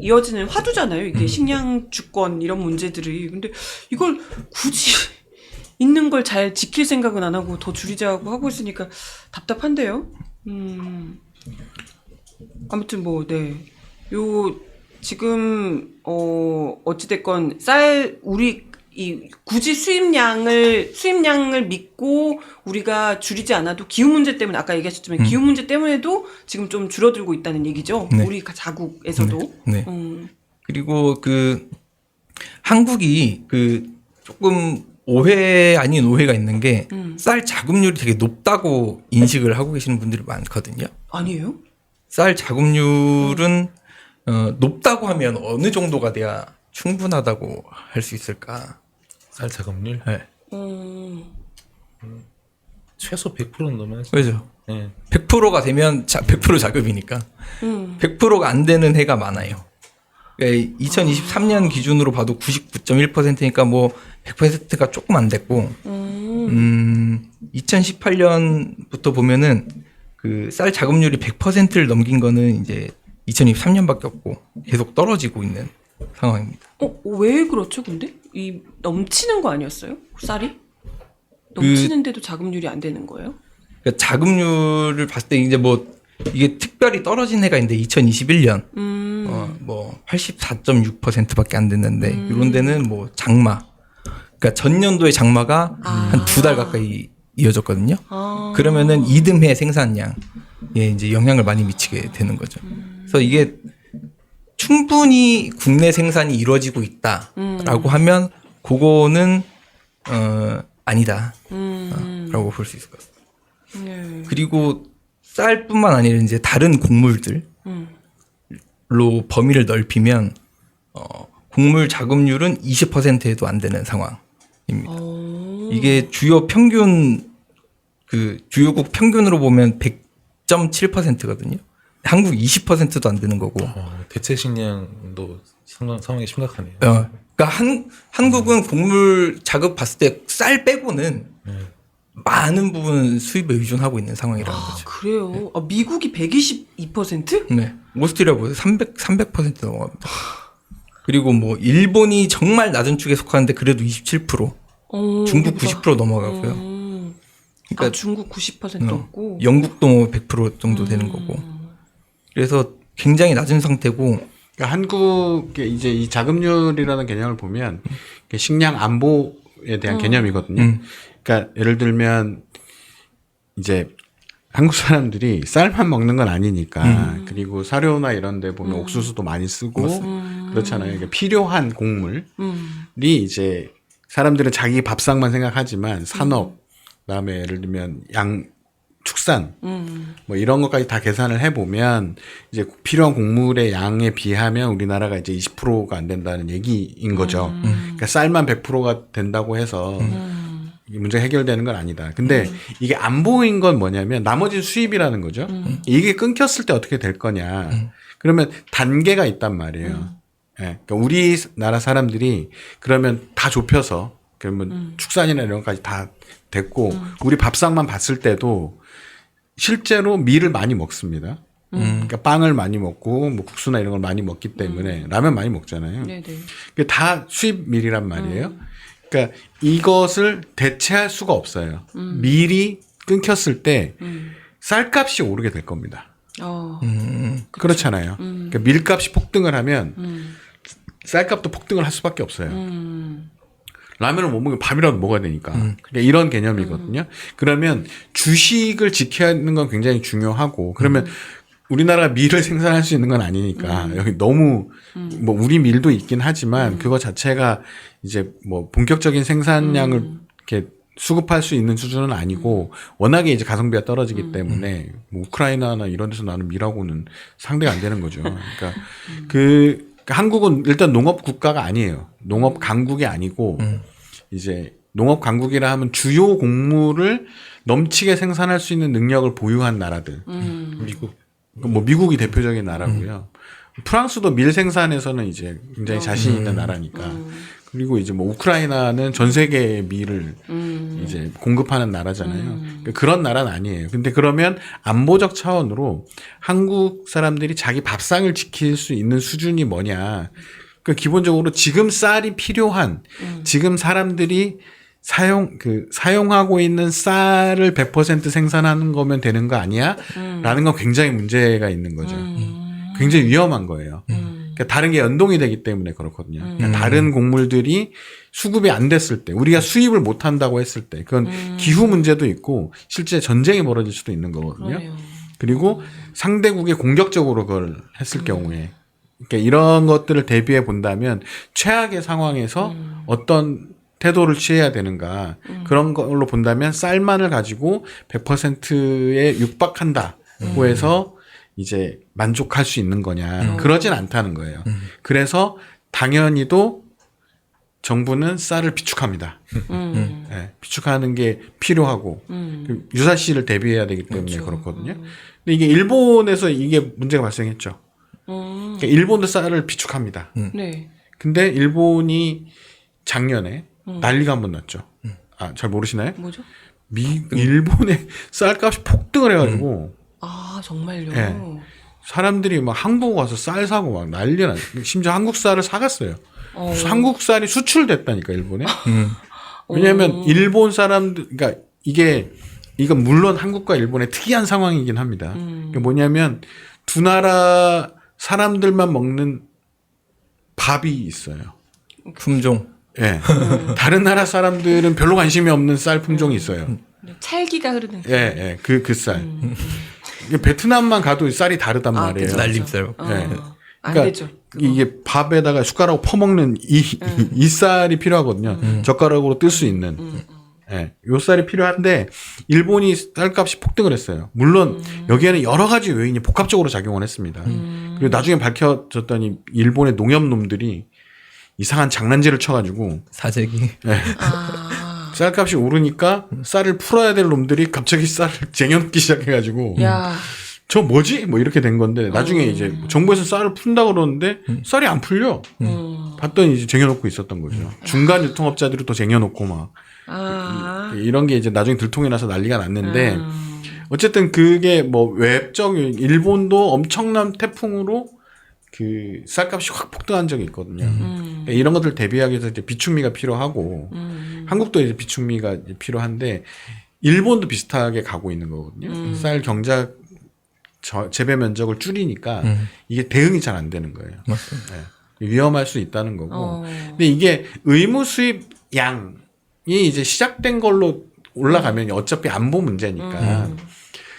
이어지는 화두잖아요. 이게 식량 주권 이런 문제들이. 근데 이걸 굳이 있는 걸 잘 지킬 생각은 안 하고 더 줄이자고 하고 있으니까 답답한데요. 아무튼 뭐, 네. 요, 지금, 어찌됐건, 굳이 수입량을 믿고 우리가 줄이지 않아도 기후 문제 때문에, 아까 얘기하셨지만 기후 문제 때문에도 지금 좀 줄어들고 있다는 얘기죠. 네. 우리 자국에서도. 네. 그리고 그 한국이 그 조금 오해 아닌 오해가 있는 게 쌀 자급률이 되게 높다고 인식을 하고 계시는 분들이 많거든요. 아니에요? 쌀 자급률은 높다고 하면 어느 정도가 돼야 충분하다고 할 수 있을까? 쌀 자급률 네. 최소 100%는 넘어야죠. 그죠? 네. 100%가 되면 100% 자급이니까 100%가 안 되는 해가 많아요. 그러니까 2023년 기준으로 봐도 99.1%니까 뭐 100%가 조금 안 됐고 2018년부터 보면은 그 쌀 자급률이 100%를 넘긴 거는 이제 2023년밖에 없고 계속 떨어지고 있는 상황입니다. 왜 그렇죠, 근데? 넘치는 거 아니었어요? 쌀이? 넘치는데도 자급률이 안 되는 거예요? 그러니까 자급률을 봤을 때 이제 뭐 이게 특별히 떨어진 해가 있는데 2021년 뭐 84.6%밖에 안 됐는데 이런 데는 뭐 장마, 그러니까 전년도의 장마가 한 2달 가까이 이어졌거든요. 그러면은 이듬해 생산량에 이제 영향을 많이 미치게 되는 거죠. 그래서 이게 충분히 국내 생산이 이루어지고 있다라고 하면 그거는 아니다 라고 볼 수 있을 것 같습니다. 그리고 쌀뿐만 아니라 이제 다른 곡물들로 범위를 넓히면 곡물 자급률은 20%에도 안 되는 상황입니다. 이게 주요 평균 주요국 평균으로 보면 100.7%거든요. 한국 20%도 안 되는 거고. 대체 식량도 상황이 심각하네요. 그러니까 한국은 곡물 자급 봤을 때 쌀 빼고는 많은 부분 수입에 의존하고 있는 상황이라는 거죠. 그래요? 미국이 122%? 네. 오스트리아 보세요. 300% 넘어갑니다. 그리고 뭐 일본이 정말 낮은 축에 속하는데 그래도 27%. 중국 90% 넘어가고요. 그러니까 중국 90% 없고 영국도 뭐 100% 정도 되는 거고. 그래서 굉장히 낮은 상태고. 그러니까 한국의 이제 이 자급률이라는 개념을 보면 식량 안보에 대한 개념이거든요. 그러니까 예를 들면 이제 한국 사람들이 쌀만 먹는 건 아니니까 그리고 사료나 이런 데 보면 옥수수도 많이 쓰고 그렇잖아요. 그러니까 필요한 곡물이 이제 사람들은 자기 밥상만 생각하지만 산업, 그다음에 예를 들면 축산, 뭐 이런 것까지 다 계산을 해보면 이제 필요한 곡물의 양에 비하면 우리나라가 이제 20%가 안 된다는 얘기인 거죠. 그러니까 쌀만 100%가 된다고 해서 이 문제 해결되는 건 아니다. 근데 이게 안 보인 건 뭐냐면 나머지는 수입이라는 거죠. 이게 끊겼을 때 어떻게 될 거냐. 그러면 단계가 있단 말이에요. 예. 그러니까 우리나라 사람들이 그러면 다 좁혀서 그러면 축산이나 이런 것까지 다 됐고 우리 밥상만 봤을 때도 실제로 밀을 많이 먹습니다. 그러니까 빵을 많이 먹고 뭐 국수나 이런 걸 많이 먹기 때문에 라면 많이 먹잖아요. 네네. 그게 다 수입 밀이란 말이에요. 그러니까 이것을 대체할 수가 없어요. 밀이 끊겼을 때 쌀값이 오르게 될 겁니다. 그렇잖아요. 그러니까 밀값이 폭등을 하면 쌀값도 폭등을 할 수밖에 없어요. 라면을 못 먹으면 밥이라도 먹어야 되니까. 그러니까 이런 개념이거든요. 그러면 주식을 지켜야 하는 건 굉장히 중요하고 그러면 우리나라가 밀을 생산할 수 있는 건 아니니까 여기 너무 뭐 우리 밀도 있긴 하지만 그거 자체가 이제 뭐 본격적인 생산량을 이렇게 수급할 수 있는 수준은 아니고 워낙에 이제 가성비가 떨어지기 때문에 뭐 우크라이나나 이런 데서 나는 밀하고는 상대가 안 되는 거죠. 그러니까 그러니까 한국은 일단 농업 국가가 아니에요. 농업 강국이 아니고 이제 농업 강국이라 하면 주요 곡물을 넘치게 생산할 수 있는 능력을 보유한 나라들. 미국. 뭐 미국이 대표적인 나라고요. 프랑스도 밀 생산에서는 이제 굉장히 자신 있는 나라니까. 그리고 이제 뭐 우크라이나는 전 세계의 밀을 이제 공급하는 나라잖아요. 그러니까 그런 나라는 아니에요. 근데 그러면 안보적 차원으로 한국 사람들이 자기 밥상을 지킬 수 있는 수준이 뭐냐. 그러니까 기본적으로 지금 쌀이 필요한 지금 사람들이 사용하고 있는 쌀을 100% 생산하는 거면 되는 거 아니야? 라는 건 굉장히 문제가 있는 거죠. 굉장히 위험한 거예요. 그러니까 다른 게 연동이 되기 때문에 그렇거든요. 그러니까 다른 곡물들이 수급이 안 됐을 때, 우리가 수입을 못 한다고 했을 때, 그건 기후 문제도 있고, 실제 전쟁이 벌어질 수도 있는 거거든요. 그러네요. 그리고 상대국이 공격적으로 그걸 했을 경우에, 그러니까 이런 것들을 대비해 본다면, 최악의 상황에서 어떤 태도를 취해야 되는가, 그런 걸로 본다면 쌀만을 가지고 100%에 육박한다고 해서 이제 만족할 수 있는 거냐. 그러진 않다는 거예요. 그래서 당연히도 정부는 쌀을 비축합니다. 네, 비축하는 게 필요하고 유사시를 대비해야 되기 때문에 그렇죠. 그렇거든요. 근데 이게 일본에서 이게 문제가 발생했죠. 그러니까 일본도 쌀을 비축합니다. 네. 근데 일본이 작년에 난리가 한번 났죠. 아, 잘 모르시나요? 뭐죠? 일본의 쌀값이 폭등을 해가지고 아, 정말요? 네. 사람들이 막 한국 와서 쌀 사고 막 난리 나. 심지어 한국 쌀을 사갔어요. 한국 쌀이 수출됐다니까 일본에. 왜냐하면 일본 사람들, 그러니까 이건 물론 한국과 일본의 특이한 상황이긴 합니다. 그게 뭐냐면 두 나라 사람들만 먹는 밥이 있어요. 품종. 예. 네. 다른 나라 사람들은 별로 관심이 없는 쌀 품종이 있어요. 찰기가 흐르는. 예, 예. 그 쌀. 베트남만 가도 쌀이 다르단 말이에요. 그쵸. 날림쌀. 네. 안 그러니까 되죠. 그거. 이게 밥에다가 숟가락 퍼먹는 이 쌀이 필요하거든요. 젓가락으로 뜰 수 있는. 예. 요 쌀이 필요한데 일본이 쌀값이 폭등을 했어요. 물론 여기에는 여러 가지 요인이 복합적으로 작용을 했습니다. 그리고 나중에 밝혀졌더니 일본의 농협놈들이 이상한 장난질을 쳐가지고 사재기. 예. 쌀값이 오르니까 쌀을 풀어야 될 놈들이 갑자기 쌀을 쟁여놓기 시작해가지고 야. 저 뭐지? 뭐 이렇게 된 건데 나중에 이제 정부에서 쌀을 푼다 그러는데 쌀이 안 풀려. 봤더니 이제 쟁여놓고 있었던 거죠. 중간 유통업자들이 또 쟁여놓고 막 이런 게 이제 나중에 들통이 나서 난리가 났는데 어쨌든 그게 뭐 외적인 일본도 엄청난 태풍으로 그 쌀값이 확 폭등한 적이 있거든요. 그러니까 이런 것들 대비하기 위해서 이제 비축미가 필요하고 한국도 이제 비축미가 이제 필요한데 일본도 비슷하게 가고 있는 거거든요. 쌀 경작 재배 면적을 줄이니까 이게 대응이 잘 안 되는 거예요. 맞습니다. 네. 위험할 수 있다는 거고. 근데 이게 의무 수입 양이 이제 시작된 걸로 올라가면 어차피 안보 문제니까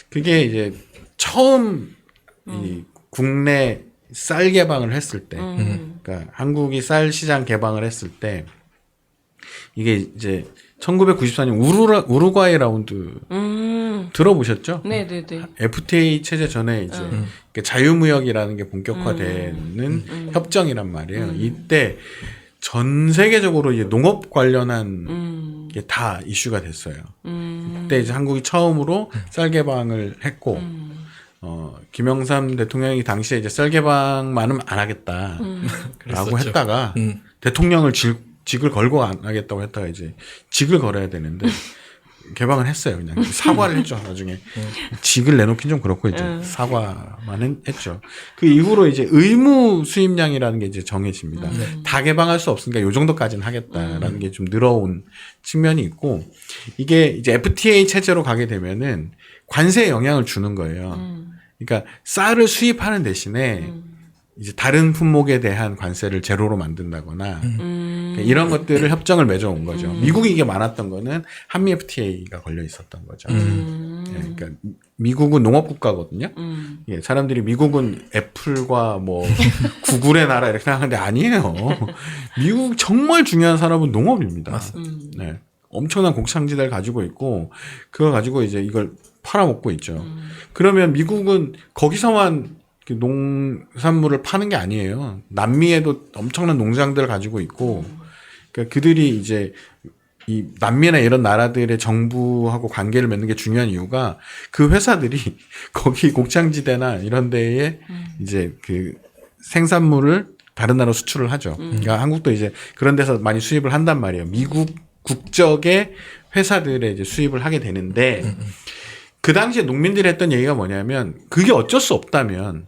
그게 이제 처음 이 국내 쌀 개방을 했을 때, 그러니까 한국이 쌀 시장 개방을 했을 때 이게 이제 1994년 우루과이 라운드 들어보셨죠? 네네네. FTA 체제 전에 이제 자유무역이라는 게 본격화되는 협정이란 말이에요. 이때 전 세계적으로 이제 농업 관련한 게 다 이슈가 됐어요. 그때 이제 한국이 처음으로 쌀 개방을 했고, 김영삼 대통령이 당시에 이제 쌀 개방만은 안 하겠다라고 그랬었죠. 했다가 대통령을 직을 걸고 안 하겠다고 했다가 이제 직을 걸어야 되는데 개방을 했어요. 그냥 사과를 했죠. 나중에 직을 내놓긴 좀 그렇고 이제 사과만 했죠. 그 이후로 이제 의무 수입량이라는 게 이제 정해집니다. 다 개방할 수 없으니까 요 정도까지는 하겠다라는 게 좀 늘어온 측면이 있고 이게 이제 FTA 체제로 가게 되면은 관세에 영향을 주는 거예요. 그러니까 쌀을 수입하는 대신에 이제 다른 품목에 대한 관세를 제로로 만든다거나 그러니까 이런 것들을 협정을 맺어온 거죠. 미국이 이게 많았던 거는 한미 FTA가 걸려 있었던 거죠. 예, 그러니까 미국은 농업 국가거든요. 예, 사람들이 미국은 애플과 뭐 구글의 나라 이렇게 생각하는데 아니에요. 미국 정말 중요한 산업은 농업입니다. 네, 엄청난 곡창지대를 가지고 있고 그걸 가지고 이제 이걸 팔아먹고 있죠. 그러면 미국은 거기서만 농산물을 파는 게 아니에요. 남미에도 엄청난 농장들을 가지고 있고, 그러니까 그들이 이제 이 남미나 이런 나라들의 정부하고 관계를 맺는 게 중요한 이유가 그 회사들이 거기 곡창지대나 이런 데에 이제 그 생산물을 다른 나라로 수출을 하죠. 그러니까 한국도 이제 그런 데서 많이 수입을 한단 말이에요. 미국 국적의 회사들에 이제 수입을 하게 되는데, 그 당시에 농민들이 했던 얘기가 뭐냐면 그게 어쩔 수 없다면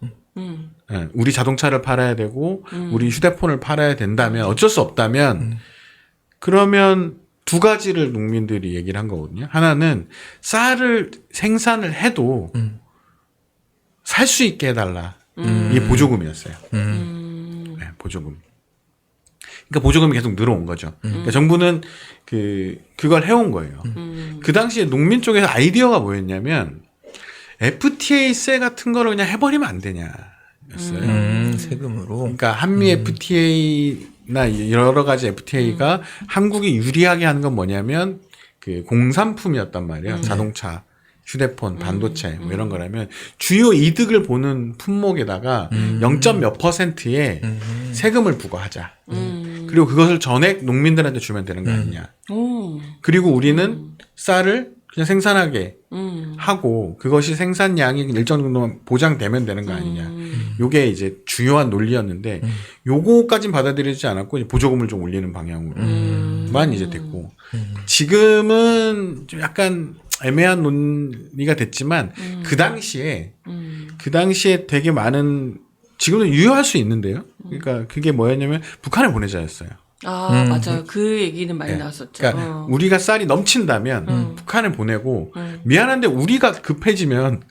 예, 우리 자동차를 팔아야 되고 우리 휴대폰을 팔아야 된다면 어쩔 수 없다면 그러면 두 가지를 농민들이 얘기를 한 거거든요. 하나는 쌀을 생산을 해도 살 수 있게 해달라. 이게 보조금이었어요. 네, 보조금. 그러니까 보조금이 계속 늘어온 거죠. 그러니까 정부는 그걸 해온 거예요. 그 당시에 농민 쪽에서 아이디어가 뭐였냐면 FTA세 같은 거를 그냥 해버리면 안 되냐였어요. 세금으로. 그러니까 한미 FTA나 여러 가지 FTA가 한국이 유리하게 하는 건 뭐냐면 그 공산품이었단 말이에요. 자동차, 휴대폰, 반도체 뭐 이런 거라면 주요 이득을 보는 품목에다가 0.몇 %의 세금을 부과하자. 그리고 그것을 전액 농민들한테 주면 되는 거 아니냐. 그리고 우리는 쌀을 그냥 생산하게 하고 그것이 생산량이 일정 정도만 보장되면 되는 거 아니냐. 요게 이제 중요한 논리였는데 요거까진 받아들이지 않았고 이제 보조금을 좀 올리는 방향으로만 이제 됐고 지금은 좀 약간 애매한 논리가 됐지만 그 당시에 되게 많은 지금도 유효할 수 있는데요. 그러니까 그게 뭐였냐면 북한에 보내자였어요. 아, 맞아요. 그 얘기는 많이 나왔었죠. 그러니까 우리가 쌀이 넘친다면 북한에 보내고 미안한데 우리가 급해지면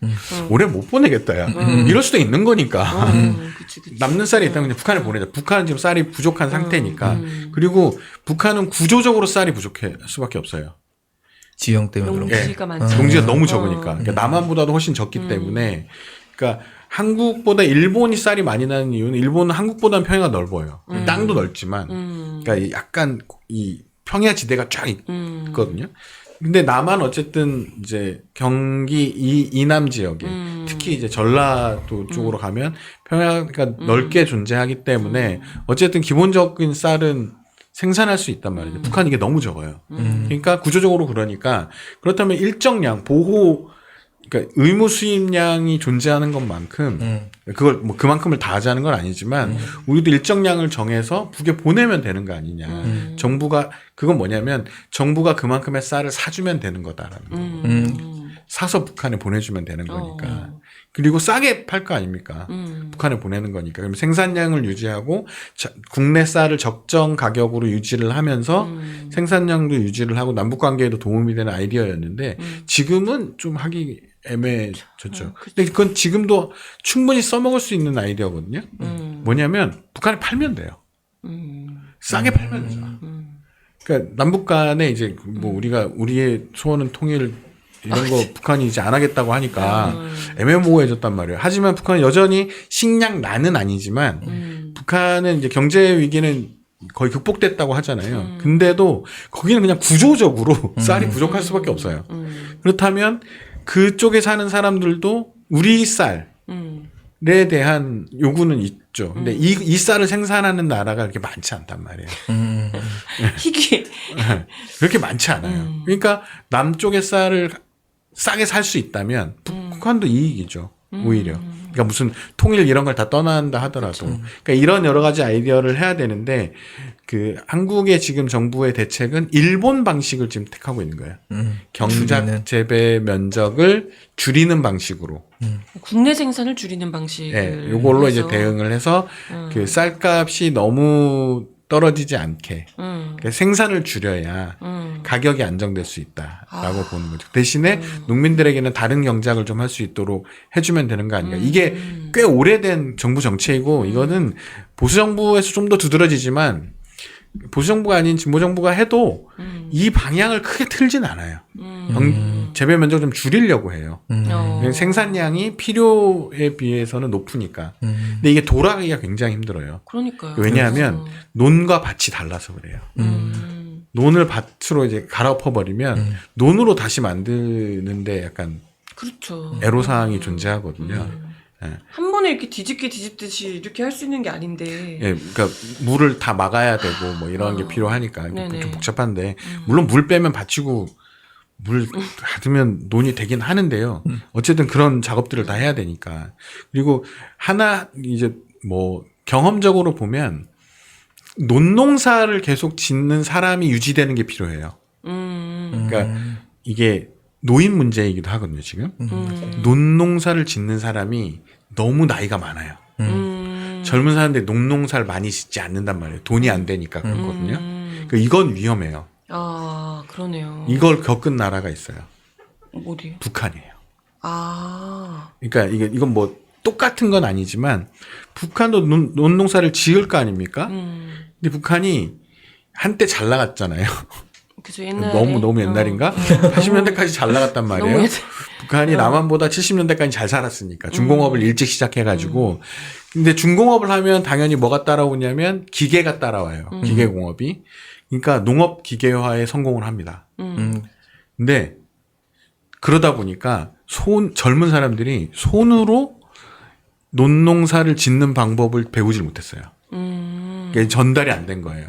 오래 못 보내겠다야. 이럴 수도 있는 거니까. 그치. 남는 쌀이 있다면 그냥 북한에 보내자. 북한은 지금 쌀이 부족한 상태니까. 그리고 북한은 구조적으로 쌀이 부족할 수밖에 없어요. 지형 때문에 그런 거. 농지가 많지. 농지가 너무 적으니까. 그러니까 남한보다도 훨씬 적기 때문에. 그러니까 한국보다 일본이 쌀이 많이 나는 이유는 일본은 한국보다는 평야가 넓어요. 땅도 넓지만. 그러니까 약간 이 평야 지대가 쫙 있거든요. 근데 남한 어쨌든 이제 경기 이남 지역에 특히 이제 전라도 쪽으로 가면 평야가 넓게 존재하기 때문에 어쨌든 기본적인 쌀은 생산할 수 있단 말이죠. 북한 이게 너무 적어요. 그러니까 구조적으로 그러니까 그렇다면 일정량 그러니까 의무 수입량이 존재하는 것만큼 그걸 뭐 그만큼을 다 하자는 건 아니지만 우리도 일정량을 정해서 북에 보내면 되는 거 아니냐. 정부가 그건 뭐냐면 정부가 그만큼의 쌀을 사주면 되는 거다라는 거. 사서 북한에 보내주면 되는 거니까. 그리고 싸게 팔 거 아닙니까? 북한에 보내는 거니까. 그럼 생산량을 유지하고 국내 쌀을 적정 가격으로 유지를 하면서 생산량도 유지를 하고 남북 관계에도 도움이 되는 아이디어였는데 지금은 좀 하기 애매해졌죠. 근데 그건 지금도 충분히 써먹을 수 있는 아이디어거든요. 뭐냐면 북한에 팔면 돼요. 싸게 팔면 되죠. 그러니까 남북 간에 이제 뭐 우리의 소원은 통일 이런 거 북한이 이제 안 하겠다고 하니까 애매모호해졌단 말이에요. 하지만 북한은 여전히 식량난은 아니지만 북한은 이제 경제 위기는 거의 극복됐다고 하잖아요. 근데도 거기는 그냥 구조적으로 쌀이 부족할 수밖에 없어요. 그렇다면 그쪽에 사는 사람들도 우리 쌀에 대한 요구는 있죠. 근데 이 쌀을 생산하는 나라가 그렇게 많지 않단 말이에요. 희귀. 그렇게 많지 않아요. 그러니까 남쪽의 쌀을 싸게 살 수 있다면 북한도 이익이죠. 오히려. 그러니까 무슨 통일 이런 걸 다 떠난다 하더라도. 그러니까 이런 여러 가지 아이디어를 해야 되는데 그 한국의 지금 정부의 대책은 일본 방식을 지금 택하고 있는 거예요. 경작 줄이는. 재배 면적을 줄이는 방식으로. 국내 생산을 줄이는 방식을 예, 요걸로 이제 해서. 대응을 해서 그 쌀값이 너무 떨어지지 않게 그러니까 생산을 줄여야 가격이 안정될 수 있다라고 보는 거죠. 대신에 농민들에게는 다른 경작을 좀 할 수 있도록 해주면 되는 거 아닌가. 이게 꽤 오래된 정부 정책이고 이거는 보수 정부에서 좀 더 두드러지지만 보수 정부가 아닌 진보 정부가 해도 이 방향을 크게 틀진 않아요. 재배 면적 좀 줄이려고 해요. 생산량이 필요에 비해서는 높으니까. 근데 이게 돌아가기가 굉장히 힘들어요. 그러니까요. 왜냐하면 논과 밭이 달라서 그래요. 논을 밭으로 이제 갈아엎어버리면 논으로 다시 만드는데 약간 그렇죠. 애로사항이 존재하거든요. 예. 한 번에 이렇게 뒤집듯이 이렇게 할 수 있는 게 아닌데. 예, 그러니까 물을 다 막아야 되고 뭐 이런 게 필요하니까 네네. 좀 복잡한데 물론 물 빼면 받치고 물 닫으면 논이 되긴 하는데요. 어쨌든 그런 작업들을 다 해야 되니까. 그리고 하나 이제 뭐 경험적으로 보면 논농사를 계속 짓는 사람이 유지되는 게 필요해요. 그러니까 이게 노인 문제이기도 하거든요, 지금. 논농사를 짓는 사람이 너무 나이가 많아요. 젊은 사람들이 논농사를 많이 짓지 않는단 말이에요. 돈이 안 되니까 그렇거든요. 그러니까 이건 위험해요. 아, 그러네요. 이걸 겪은 나라가 있어요. 어디요? 북한이에요. 아, 그러니까 이건 뭐 똑같은 건 아니지만 북한도 논농사를 지을 거 아닙니까? 근데 북한이 한때 잘 나갔잖아요. 그래서 옛날에 너무 옛날인가? 80년대까지 잘 나갔단 말이에요. 너무 옛날. 북한이 남한보다 70년대까지 잘 살았으니까 중공업을 일찍 시작해가지고 근데 중공업을 하면 당연히 뭐가 따라오냐면 기계가 따라와요. 기계공업이. 그러니까 농업 기계화에 성공을 합니다. 근데 그러다 보니까 젊은 사람들이 손으로 논농사를 짓는 방법을 배우질 못했어요. 그러니까 전달이 안 된 거예요.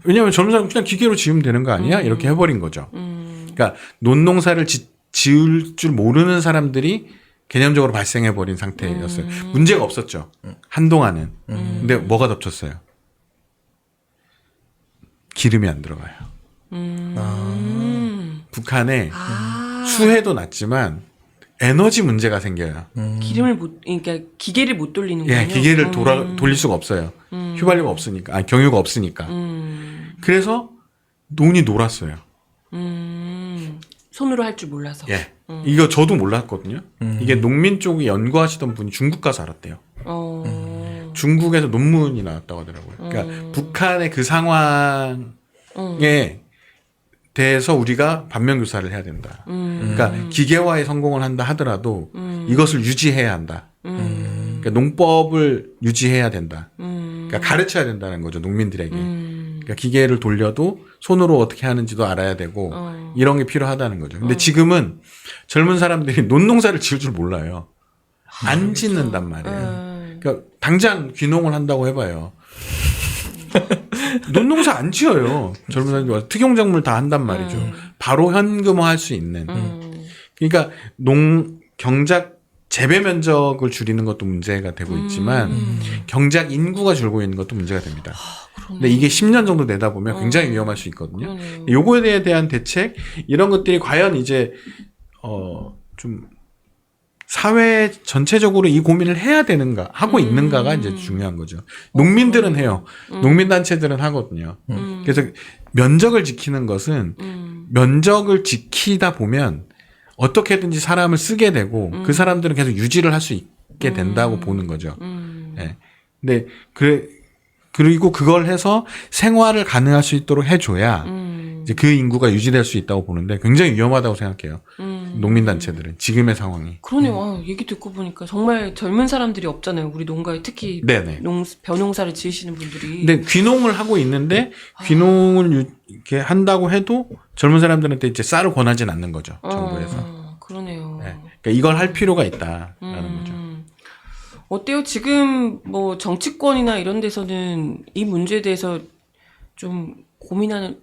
왜냐하면 젊은 사람은 그냥 기계로 지으면 되는 거 아니야? 이렇게 해버린 거죠. 그러니까 논농사를 지을 줄 모르는 사람들이 개념적으로 발생해버린 상태였어요. 문제가 없었죠. 한동안은. 근데 뭐가 덮쳤어요? 기름이 안 들어가요. 북한에 수해도 낮지만 에너지 문제가 생겨요. 그러니까 기계를 못 돌리는군요. 예, 기계를 돌릴 수가 없어요. 휘발유가 없으니까, 경유가 없으니까. 그래서 논이 놀았어요. 손으로 할 줄 몰라서. 예. 이거 저도 몰랐거든요. 이게 농민 쪽에 연구하시던 분이 중국 가서 알았대요. 중국에서 논문이 나왔다고 하더라고요. 그러니까 북한의 그 상황에 대해서 우리가 반면교사를 해야 된다. 그러니까 기계화에 성공을 한다 하더라도 이것을 유지해야 한다. 그러니까 농법을 유지해야 된다. 그러니까 가르쳐야 된다는 거죠, 농민들에게. 그러니까 기계를 돌려도 손으로 어떻게 하는지도 알아야 되고 이런 게 필요하다는 거죠. 근데 지금은 젊은 사람들이 논농사를 지을 줄 몰라요. 안 짓는단 말이에요. 그러니까 당장 귀농을 한다고 해봐요. 논농사 안 지어요. 젊은 사람들이 특용작물 다 한단 말이죠. 바로 현금화할 수 있는. 그러니까 경작 재배 면적을 줄이는 것도 문제가 되고 있지만 경작 인구가 줄고 있는 것도 문제가 됩니다. 근데 이게 10년 정도 내다 보면 굉장히 위험할 수 있거든요. 요거에 대한 대책 이런 것들이 과연 이제 좀 사회 전체적으로 이 고민을 해야 되는가 하고 있는가가 이제 중요한 거죠. 농민들은 해요. 농민단체들은 하거든요. 그래서 면적을 지키는 것은 면적을 지키다 보면 어떻게든지 사람을 쓰게 되고 그 사람들은 계속 유지를 할 수 있게 된다고 보는 거죠. 예. 근데 그리고 그걸 해서 생활을 가능할 수 있도록 해줘야 이제 그 인구가 유지될 수 있다고 보는데 굉장히 위험하다고 생각해요. 농민단체들은 지금의 상황이. 그러네요. 얘기 듣고 보니까 정말 젊은 사람들이 없잖아요. 우리 농가에 특히 네네. 벼농사를 지으시는 분들이. 근데 귀농을 하고 있는데 귀농을 이렇게 한다고 해도 젊은 사람들한테 이제 쌀을 권하진 않는 거죠. 정부에서. 그러네요. 네. 그러니까 이걸 할 필요가 있다라는 거죠. 어때요? 지금 뭐 정치권이나 이런 데서는 이 문제에 대해서 좀 고민하는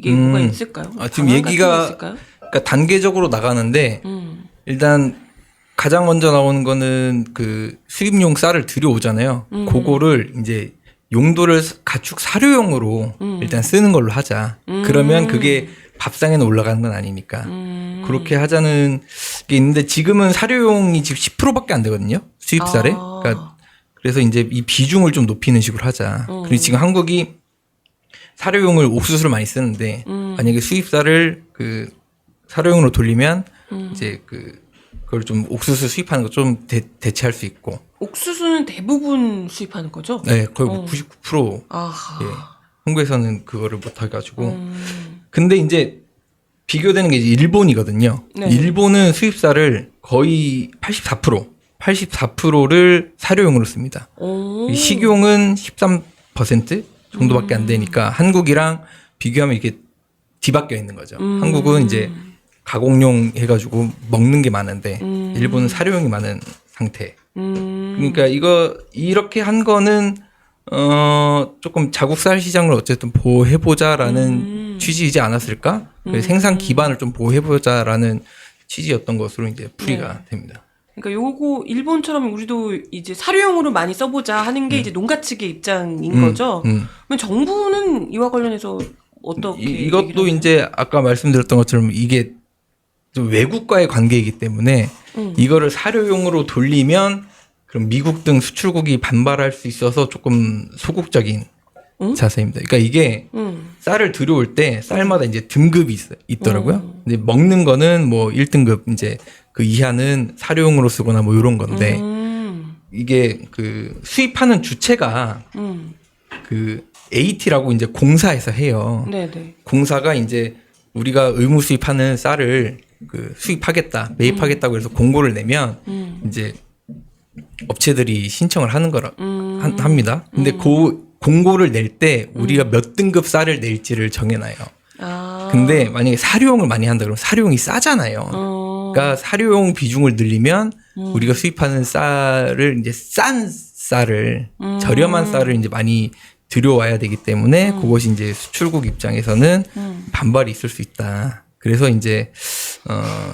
게 뭐가 있을까요? 지금 방안 얘기가 같은 게 있을까요? 그러니까 단계적으로 나가는데 일단 가장 먼저 나오는 거는 그 수입용 쌀을 들여오잖아요. 그거를 이제 용도를 가축 사료용으로 일단 쓰는 걸로 하자. 그러면 그게 밥상에는 올라가는 건 아니니까. 그렇게 하자는 게 있는데 지금은 사료용이 지금 10%밖에 안 되거든요. 수입쌀에. 그러니까 그래서 이제 이 비중을 좀 높이는 식으로 하자. 그리고 지금 한국이 사료용을 옥수수를 많이 쓰는데 만약에 수입쌀을 그 사료용으로 돌리면 이제 그걸 좀 옥수수 수입하는 거 좀 대체할 수 있고. 옥수수는 대부분 수입하는 거죠? 네, 거의 99%. 아하. 예. 한국에서는 그거를 못 해가지고. 근데 이제 비교되는 게 이제 일본이거든요. 네. 일본은 수입쌀을 거의 84%를 사료용으로 씁니다. 오. 식용은 13% 정도밖에 안 되니까 한국이랑 비교하면 이게 뒤바뀌어 있는 거죠. 한국은 이제 가공용 해가지고 먹는 게 많은데 일본은 사료용이 많은 상태. 그러니까 이렇게 한 거는 조금 자국쌀 시장을 어쨌든 보호해보자라는 취지이지 않았을까? 생산 기반을 좀 보호해보자라는 취지였던 것으로 이제 풀이가 됩니다. 그러니까 요거 일본처럼 우리도 이제 사료용으로 많이 써보자 하는 게 이제 농가 측의 입장인 거죠. 그럼 정부는 이와 관련해서 어떻게 이것도 이제 아까 말씀드렸던 것처럼 이게 좀 외국과의 관계이기 때문에 이거를 사료용으로 돌리면 그럼 미국 등 수출국이 반발할 수 있어서 조금 소극적인 자세입니다. 그러니까 이게 쌀을 들여올 때 쌀마다 이제 등급이 있더라고요. 근데 먹는 거는 뭐 1등급 이제 그 이하는 사료용으로 쓰거나 뭐 이런 건데 이게 그 수입하는 주체가 그 AT라고 이제 공사에서 해요. 네네. 공사가 이제 우리가 의무 수입하는 쌀을 그 수입하겠다, 매입하겠다고 해서 공고를 내면 이제 업체들이 신청을 하는 거라 합니다. 근데 그 공고를 낼 때 우리가 몇 등급 쌀을 낼지를 정해놔요. 근데 만약에 사료용을 많이 한다 그러면 사료용이 싸잖아요. 그러니까 사료용 비중을 늘리면 우리가 수입하는 쌀을 이제 싼 쌀을 저렴한 쌀을 이제 많이 들여와야 되기 때문에 그것이 이제 수출국 입장에서는 반발이 있을 수 있다. 그래서 이제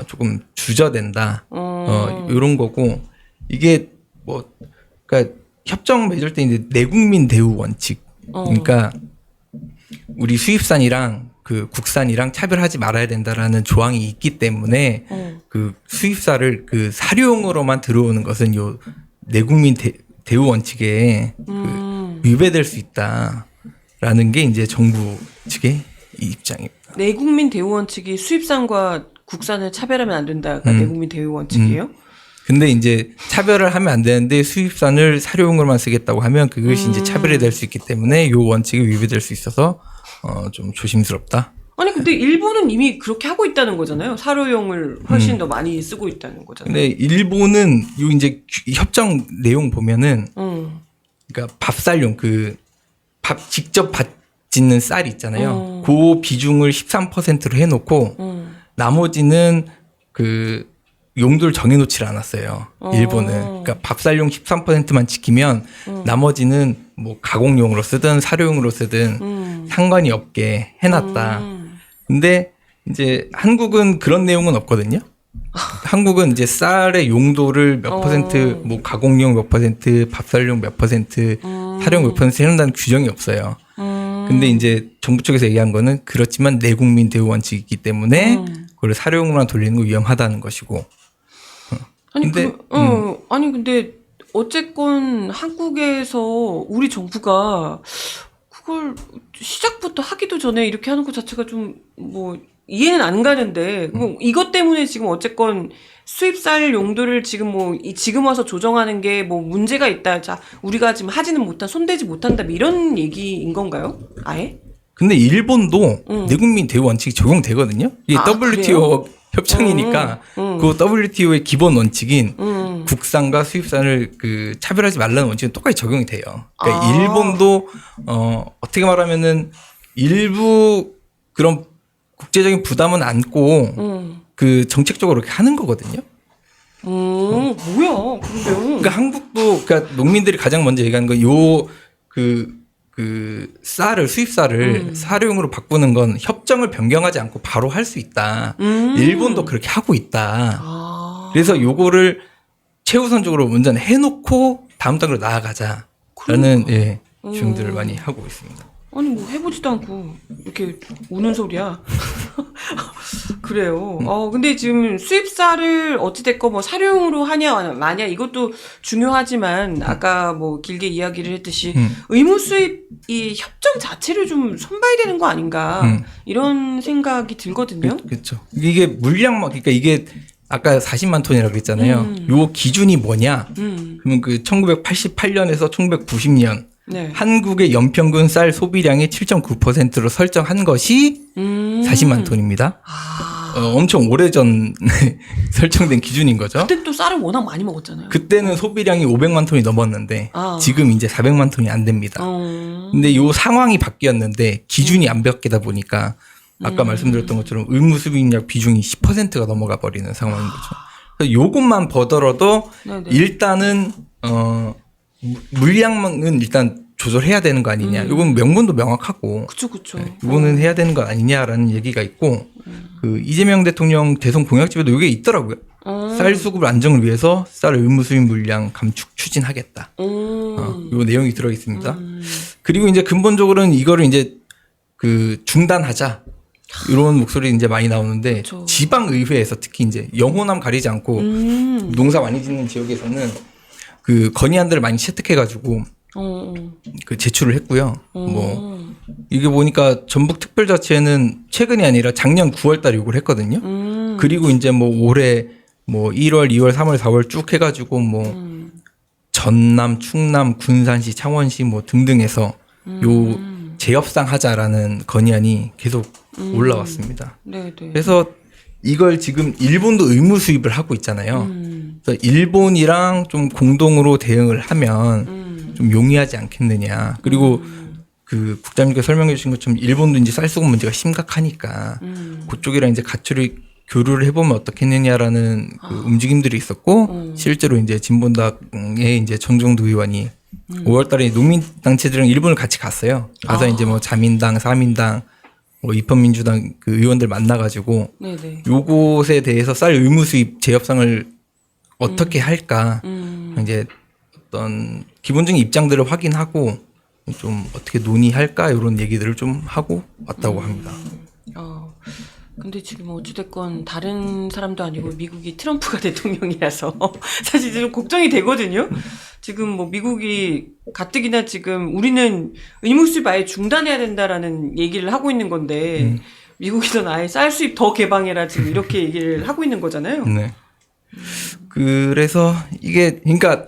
조금 주저된다. 이런 거고 이게 뭐 그러니까 협정 맺을 때 이제 내국민 대우 원칙. 그러니까 우리 수입산이랑 그 국산이랑 차별하지 말아야 된다라는 조항이 있기 때문에 그 수입쌀을 그 사료용으로만 들어오는 것은 요 내국민 대우 원칙에 그 위배될 수 있다라는 게 이제 정부 측의 입장입니다. 내국민 대우 원칙이 수입산과 국산을 차별하면 안 된다가 내국민 대우 원칙이에요? 근데 이제 차별을 하면 안 되는데 수입산을 사료용으로만 쓰겠다고 하면 그것이 이제 차별이 될 수 있기 때문에 요 원칙이 위배될 수 있어서 좀 조심스럽다. 아니 근데 일본은 이미 그렇게 하고 있다는 거잖아요. 사료용을 훨씬 더 많이 쓰고 있다는 거잖아요. 근데 일본은 요 이제 협정 내용 보면은 그러니까 밥쌀용 그 밥 직접 밭 짓는 쌀 있잖아요. 그 비중을 13%로 해놓고 나머지는 그 용도를 정해놓지를 않았어요. 일본은. 그러니까 밥쌀용 13%만 지키면 나머지는 뭐 가공용으로 쓰든 사료용으로 쓰든 상관이 없게 해놨다. 근데 이제 한국은 그런 내용은 없거든요. 한국은 이제 쌀의 용도를 몇 퍼센트, 뭐 가공용 몇 퍼센트, 밥쌀용 몇 퍼센트, 사료용 몇 퍼센트 해놓는다는 규정이 없어요. 근데 이제 정부 쪽에서 얘기한 거는 그렇지만 내국민 대우 원칙이 있기 때문에 그걸 사료용으로만 돌리는 거 위험하다는 것이고. 아니 근데, 아니 근데 어쨌건 한국에서 우리 정부가 그걸 시작부터 하기도 전에 이렇게 하는 것 자체가 좀 뭐 이해는 안 가는데 뭐 이것 때문에 지금 어쨌건 수입쌀 용도를 지금 뭐 지금 와서 조정하는 게 뭐 문제가 있다. 자 우리가 지금 하지는 못한 손대지 못한다. 뭐 이런 얘기인 건가요? 아예? 근데 일본도 내국민 대우 원칙이 적용되거든요. 이게 WTO 그래요? 협정이니까 그 WTO의 기본 원칙인 국산과 수입산을 그 차별하지 말라는 원칙은 똑같이 적용이 돼요. 그러니까 일본도 어떻게 말하면은 일부 그런 국제적인 부담은 안고 그 정책적으로 이렇게 하는 거거든요. 뭐야? 그런데요? 그러니까 한국도 그러니까 농민들이 가장 먼저 얘기하는 건 요 그 쌀을 수입쌀을 사료용으로 바꾸는 건 협정을 변경하지 않고 바로 할 수 있다. 일본도 그렇게 하고 있다. 그래서 요거를 최우선적으로 먼저 해놓고 다음 단계로 나아가자라는 예, 주장들을 많이 하고 있습니다. 아니 뭐 해보지도 않고 이렇게 우는 소리야. 그래요. 근데 지금 수입사를 어찌됐건 뭐 사료용으로 하냐 마냐 이것도 중요하지만 아까 뭐 길게 이야기를 했듯이 의무 수입 이 협정 자체를 좀 손봐야 되는 거 아닌가 이런 생각이 들거든요. 그렇죠. 이게 물량만 그러니까 이게 아까 40만 톤이라고 그랬잖아요. 요 기준이 뭐냐? 그러면 그 1988년에서 1990년 네. 한국의 연평균 쌀 소비량의 7.9%로 설정한 것이 40만 톤입니다. 엄청 오래전 설정된 기준인 거죠. 그때 또 쌀을 워낙 많이 먹었잖아요. 그때는 소비량이 500만 톤이 넘었는데 지금 이제 400만 톤이 안 됩니다. 근데 요 상황이 바뀌었는데 기준이 안 바뀌다 보니까 아까 말씀드렸던 것처럼 의무 수입량 비중이 10%가 넘어가 버리는 상황인 거죠. 그래서 요것만 보더라도 네네. 일단은 물량은 일단 조절해야 되는 거 아니냐. 이건 명분도 명확하고. 그쵸. 이거는 해야 되는 거 아니냐라는 얘기가 있고 그 이재명 대통령 대선 공약집에도 이게 있더라고요. 쌀 수급 안정을 위해서 쌀 의무 수입 물량 감축 추진하겠다. 요 내용이 들어 있습니다. 그리고 이제 근본적으로는 이거를 이제 그 중단하자. 이런 목소리 이제 많이 나오는데 그쵸. 지방 의회에서 특히 이제 영호남 가리지 않고 농사 많이 짓는 지역에서는 그 건의안들을 많이 채택해가지고 그 제출을 했고요. 뭐 이게 보니까 전북특별자치회는 최근이 아니라 작년 9월달에 요구를 했거든요. 그리고 이제 뭐 올해 뭐 1월, 2월, 3월, 4월 쭉 해가지고 뭐 전남, 충남, 군산시, 창원시 뭐 등등해서 요 재협상 하자라는 건의안이 계속 올라왔습니다. 네네. 그래서 이걸 지금 일본도 의무 수입을 하고 있잖아요. 그래서 일본이랑 좀 공동으로 대응을 하면 좀 용이하지 않겠느냐. 그리고 그 국장님께서 설명해 주신 것처럼 일본도 이제 쌀수급 문제가 심각하니까 그쪽이랑 이제 같이 교류를 해보면 어떻겠느냐라는 그 움직임들이 있었고 실제로 이제 진본당의 이제 정정도 의원이 5월달에 농민단체들이랑 일본을 같이 갔어요. 가서 이제 뭐 자민당, 사민당, 뭐 입헌민주당 그 의원들 만나가지고 네네. 요것에 대해서 쌀 의무 수입 재협상을 어떻게 할까 이제 어떤 기본적인 입장들을 확인하고 좀 어떻게 논의할까 이런 얘기들을 좀 하고 왔다고 합니다. 근데 지금 어찌됐건 다른 사람도 아니고 미국이 트럼프가 대통령이라서 사실 좀 걱정이 되거든요. 지금 뭐 미국이 가뜩이나 지금 우리는 의무 수입 아예 중단해야 된다라는 얘기를 하고 있는 건데 미국에서는 아예 쌀 수입 더 개방해라 지금 이렇게 얘기를 하고 있는 거잖아요. 네. 그래서 이게 그러니까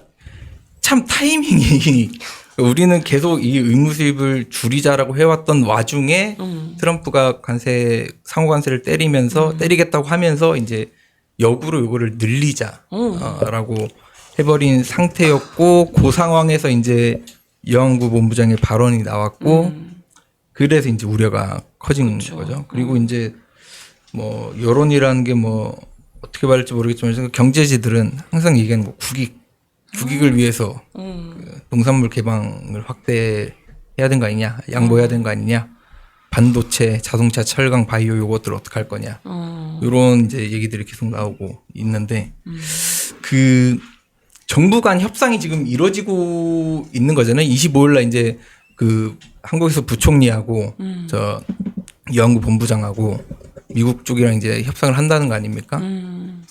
참 타이밍이 우리는 계속 이 의무 수입을 줄이자라고 해왔던 와중에 트럼프가 상호 관세를 때리겠다고 하면서 이제 역으로 이거를 늘리자라고 해버린 상태였고 그 상황에서 이제 여왕구 본부장의 발언이 나왔고 그래서 이제 우려가 커진 거죠. 그리고 이제 뭐 여론이라는 게 뭐 어떻게 말할지 모르겠지만 경제지들은 항상 얘기하는 거 국익을 위해서 그 농산물 개방을 확대해야 되는 거 아니냐, 양보해야 되는 거 아니냐, 반도체, 자동차, 철강, 바이오 요것들 어떻게 할 거냐, 이런 이제 얘기들이 계속 나오고 있는데 그 정부 간 협상이 지금 이루어지고 있는 거잖아요. 25일날 이제 그 한국에서 부총리하고 저 여왕구 본부장하고 미국 쪽이랑 이제 협상을 한다는 거 아닙니까?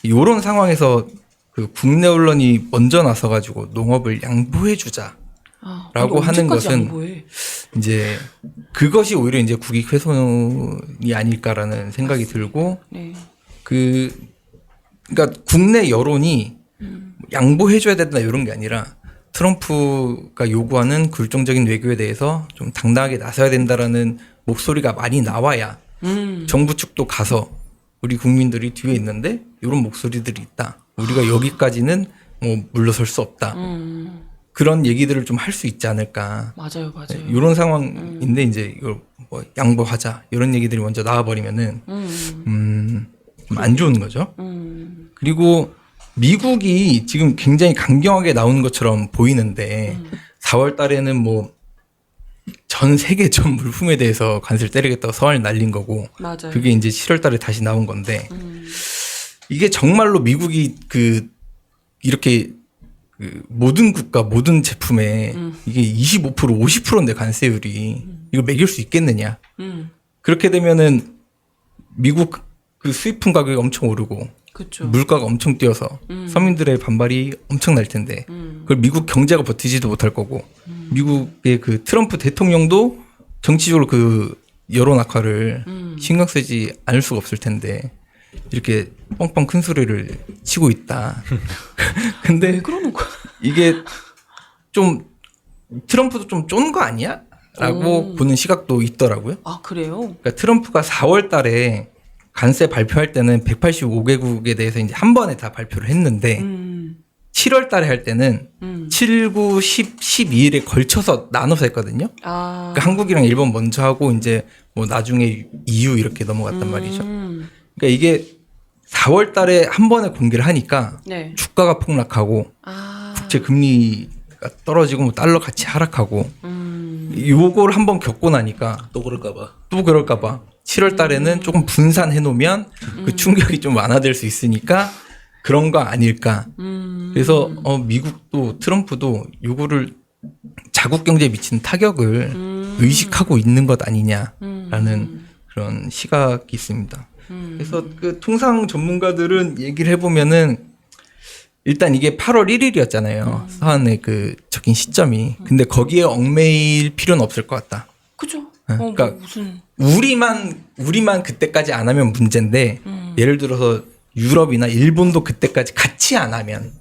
이런 상황에서 그 국내 언론이 먼저 나서가지고 농업을 양보해 주자라고 하는 것은 양보해? 이제 그것이 오히려 이제 국익 훼손이 아닐까라는 생각이 들고 네. 그러니까 국내 여론이 양보해 줘야 된다 이런 게 아니라 트럼프가 요구하는 굴종적인 외교에 대해서 좀 당당하게 나서야 된다라는 목소리가 많이 나와야 정부 측도 가서 우리 국민들이 뒤에 있는데 이런 목소리들이 있다. 우리가 여기까지는 뭐 물러설 수 없다. 그런 얘기들을 좀 할 수 있지 않을까. 맞아요. 이런 상황인데 이제 이걸 뭐 양보하자 이런 얘기들이 먼저 나와버리면은 좀 안 좋은 거죠. 그리고 미국이 지금 굉장히 강경하게 나오는 것처럼 보이는데 4월 달에는 뭐 전 세계 전 물품에 대해서 관세를 때리겠다고 서한을 날린 거고 맞아요. 그게 이제 7월 달에 다시 나온 건데 이게 정말로 미국이 그 이렇게 그 모든 국가 모든 제품에 이게 25% 50%인데 관세율이 이걸 매길 수 있겠느냐? 그렇게 되면은 미국 그 수입품 가격이 엄청 오르고 그렇죠. 물가가 엄청 뛰어서 서민들의 반발이 엄청 날 텐데 그걸 미국 경제가 버티지도 못할 거고 미국의 그 트럼프 대통령도 정치적으로 그 여론 악화를 신경 쓰지 않을 수가 없을 텐데 이렇게 뻥뻥 큰 소리를 치고 있다. 근데 왜 그러는 거야? 이게 좀 트럼프도 좀 쫀 거 아니야? 라고 보는 시각도 있더라고요. 아 그래요? 그러니까 트럼프가 4월 달에 관세 발표할 때는 185개국에 대해서 이제 한 번에 다 발표를 했는데 7월 달에 할 때는 7, 9, 10, 12일에 걸쳐서 나눠서 했거든요. 아. 그러니까 한국이랑 일본 먼저 하고 이제 뭐 나중에 EU 이렇게 넘어갔단 말이죠. 그러니까 이게 4월 달에 한 번에 공개를 하니까 네. 주가가 폭락하고 아. 국제 금리가 떨어지고 뭐 달러 가치 하락하고 요걸 한번 겪고 나니까 또 그럴까봐. 또 그럴까봐 7월 달에는 조금 분산해 놓으면 그 충격이 좀 완화될 수 있으니까 그런 거 아닐까. 그래서 미국도 트럼프도 요거를 자국 경제에 미치는 타격을 의식하고 있는 것 아니냐라는 그런 시각이 있습니다. 그래서 그 통상 전문가들은 얘기를 해보면은 일단 이게 8월 1일이었잖아요. 서한의 그 적인 시점이. 근데 거기에 얽매일 필요는 없을 것 같다. 그죠? 그러니까 뭐 무슨 우리만 그때까지 안 하면 문제인데 예를 들어서 유럽이나 일본도 그때까지 같이 안 하면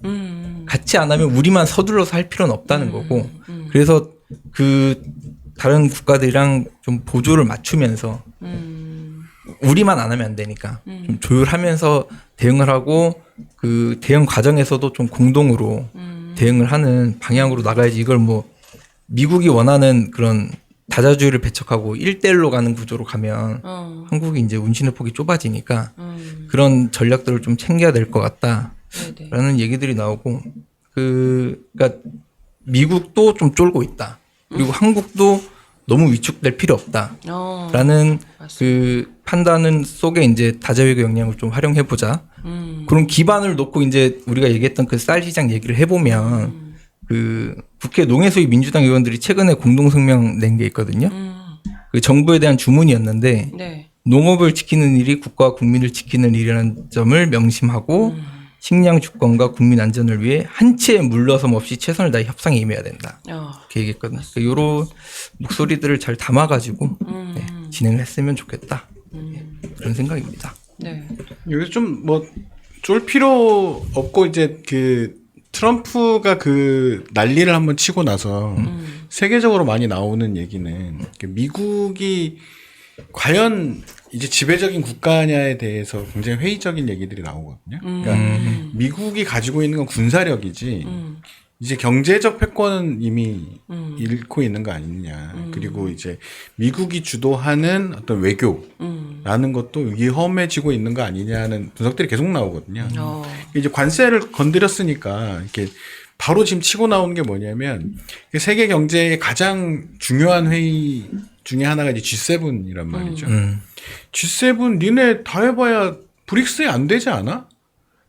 우리만 서둘러서 할 필요는 없다는 거고 그래서 그 다른 국가들이랑 좀 보조를 맞추면서 우리만 안 하면 안 되니까 좀 조율하면서 대응을 하고 그 대응 과정에서도 좀 공동으로 대응을 하는 방향으로 나가야지 이걸 뭐 미국이 원하는 그런 다자주의를 배척하고 1대1로 가는 구조로 가면 한국이 이제 운신의 폭이 좁아지니까 그런 전략들을 좀 챙겨야 될 것 같다라는 얘기들이 나오고 그러니까 미국도 좀 쫄고 있다. 그리고 한국도 너무 위축될 필요 없다라는 그 판단은 속에 이제 다자외교 역량을 좀 활용해 보자. 그런 기반을 놓고 이제 우리가 얘기했던 그 쌀 시장 얘기를 해보면 그 국회 농해소위 민주당 의원들이 최근에 공동성명 낸 게 있거든요. 그 정부에 대한 주문이었는데 네. 농업을 지키는 일이 국가와 국민을 지키는 일이라는 점을 명심하고 식량 주권과 국민 안전을 위해 한치의 물러섬 없이 최선을 다해 협상에 임해야 된다. 이렇게 얘기했거든요. 그러니까 이런 목소리들을 잘 담아가지고 네, 진행을 했으면 좋겠다. 네, 그런 생각입니다. 네. 여기서 좀 뭐 쫄 필요 없고 이제 그 트럼프가 그 난리를 한번 치고 나서 세계적으로 많이 나오는 얘기는 미국이 과연 이제 지배적인 국가냐에 대해서 굉장히 회의적인 얘기들이 나오거든요. 그러니까 미국이 가지고 있는 건 군사력이지 이제 경제적 패권은 이미 잃고 있는 거 아니냐. 그리고 이제 미국이 주도하는 어떤 외교라는 것도 위험해지고 있는 거 아니냐는 분석들이 계속 나오거든요. 이제 관세를 건드렸으니까 이렇게 바로 지금 치고 나오는 게 뭐냐면 세계 경제의 가장 중요한 회의 중에 하나가 이제 G7이란 말이죠. G7 니네 다 해봐야 브릭스에 안 되지 않아?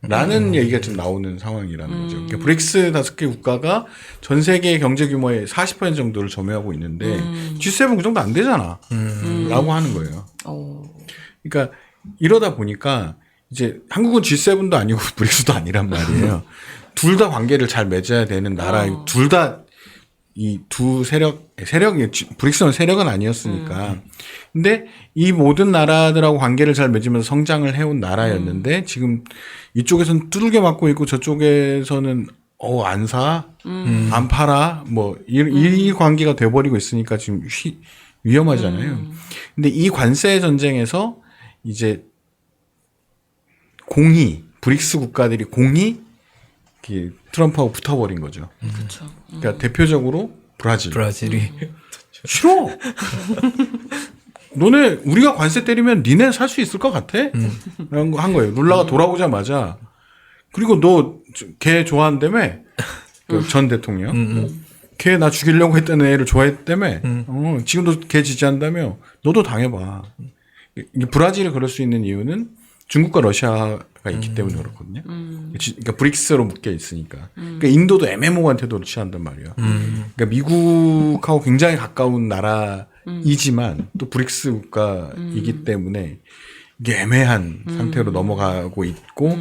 라는 얘기가 지금 나오는 상황이라는 거죠. 그러니까 브릭스 5개 국가가 전 세계 경제 규모의 40% 정도를 점유하고 있는데 G7 그 정도 안 되잖아. 라고 하는 거예요. 그러니까 이러다 보니까 이제 한국은 G7도 아니고 브릭스도 아니란 말이에요. 둘 다 관계를 잘 맺어야 되는 나라, 둘 다 이 두 세력이 브릭스는 세력은 아니었으니까. 근데 이 모든 나라들하고 관계를 잘 맺으면서 성장을 해온 나라였는데 지금 이쪽에서는 두들겨 맞고 있고 저쪽에서는 안 사, 안 팔아, 뭐 이 관계가 돼버리고 있으니까 지금 위험하잖아요. 근데 이 관세 전쟁에서 이제 브릭스 국가들이 공히 트럼프하고 붙어버린 거죠. 그렇죠. 그러니까 대표적으로 브라질이 싫어. 너네 우리가 관세 때리면 니네 살 수 있을 것 같아? 라는 거 한 거예요. 룰라가 돌아오자마자. 그리고 너 걔 좋아한다며? 전 대통령. 걔 나 죽이려고 했던 애를 좋아했다며? 지금도 걔 지지한다며? 너도 당해봐. 브라질이 그럴 수 있는 이유는 중국과 러시아가 있기 때문에 그렇거든요. 그러니까 브릭스로 묶여 있으니까. 그러니까 인도도 애매모호한 태도를 취한단 말이에요. 그러니까 미국하고 굉장히 가까운 나라이지만 또 브릭스 국가이기 때문에 이게 애매한 상태로 넘어가고 있고,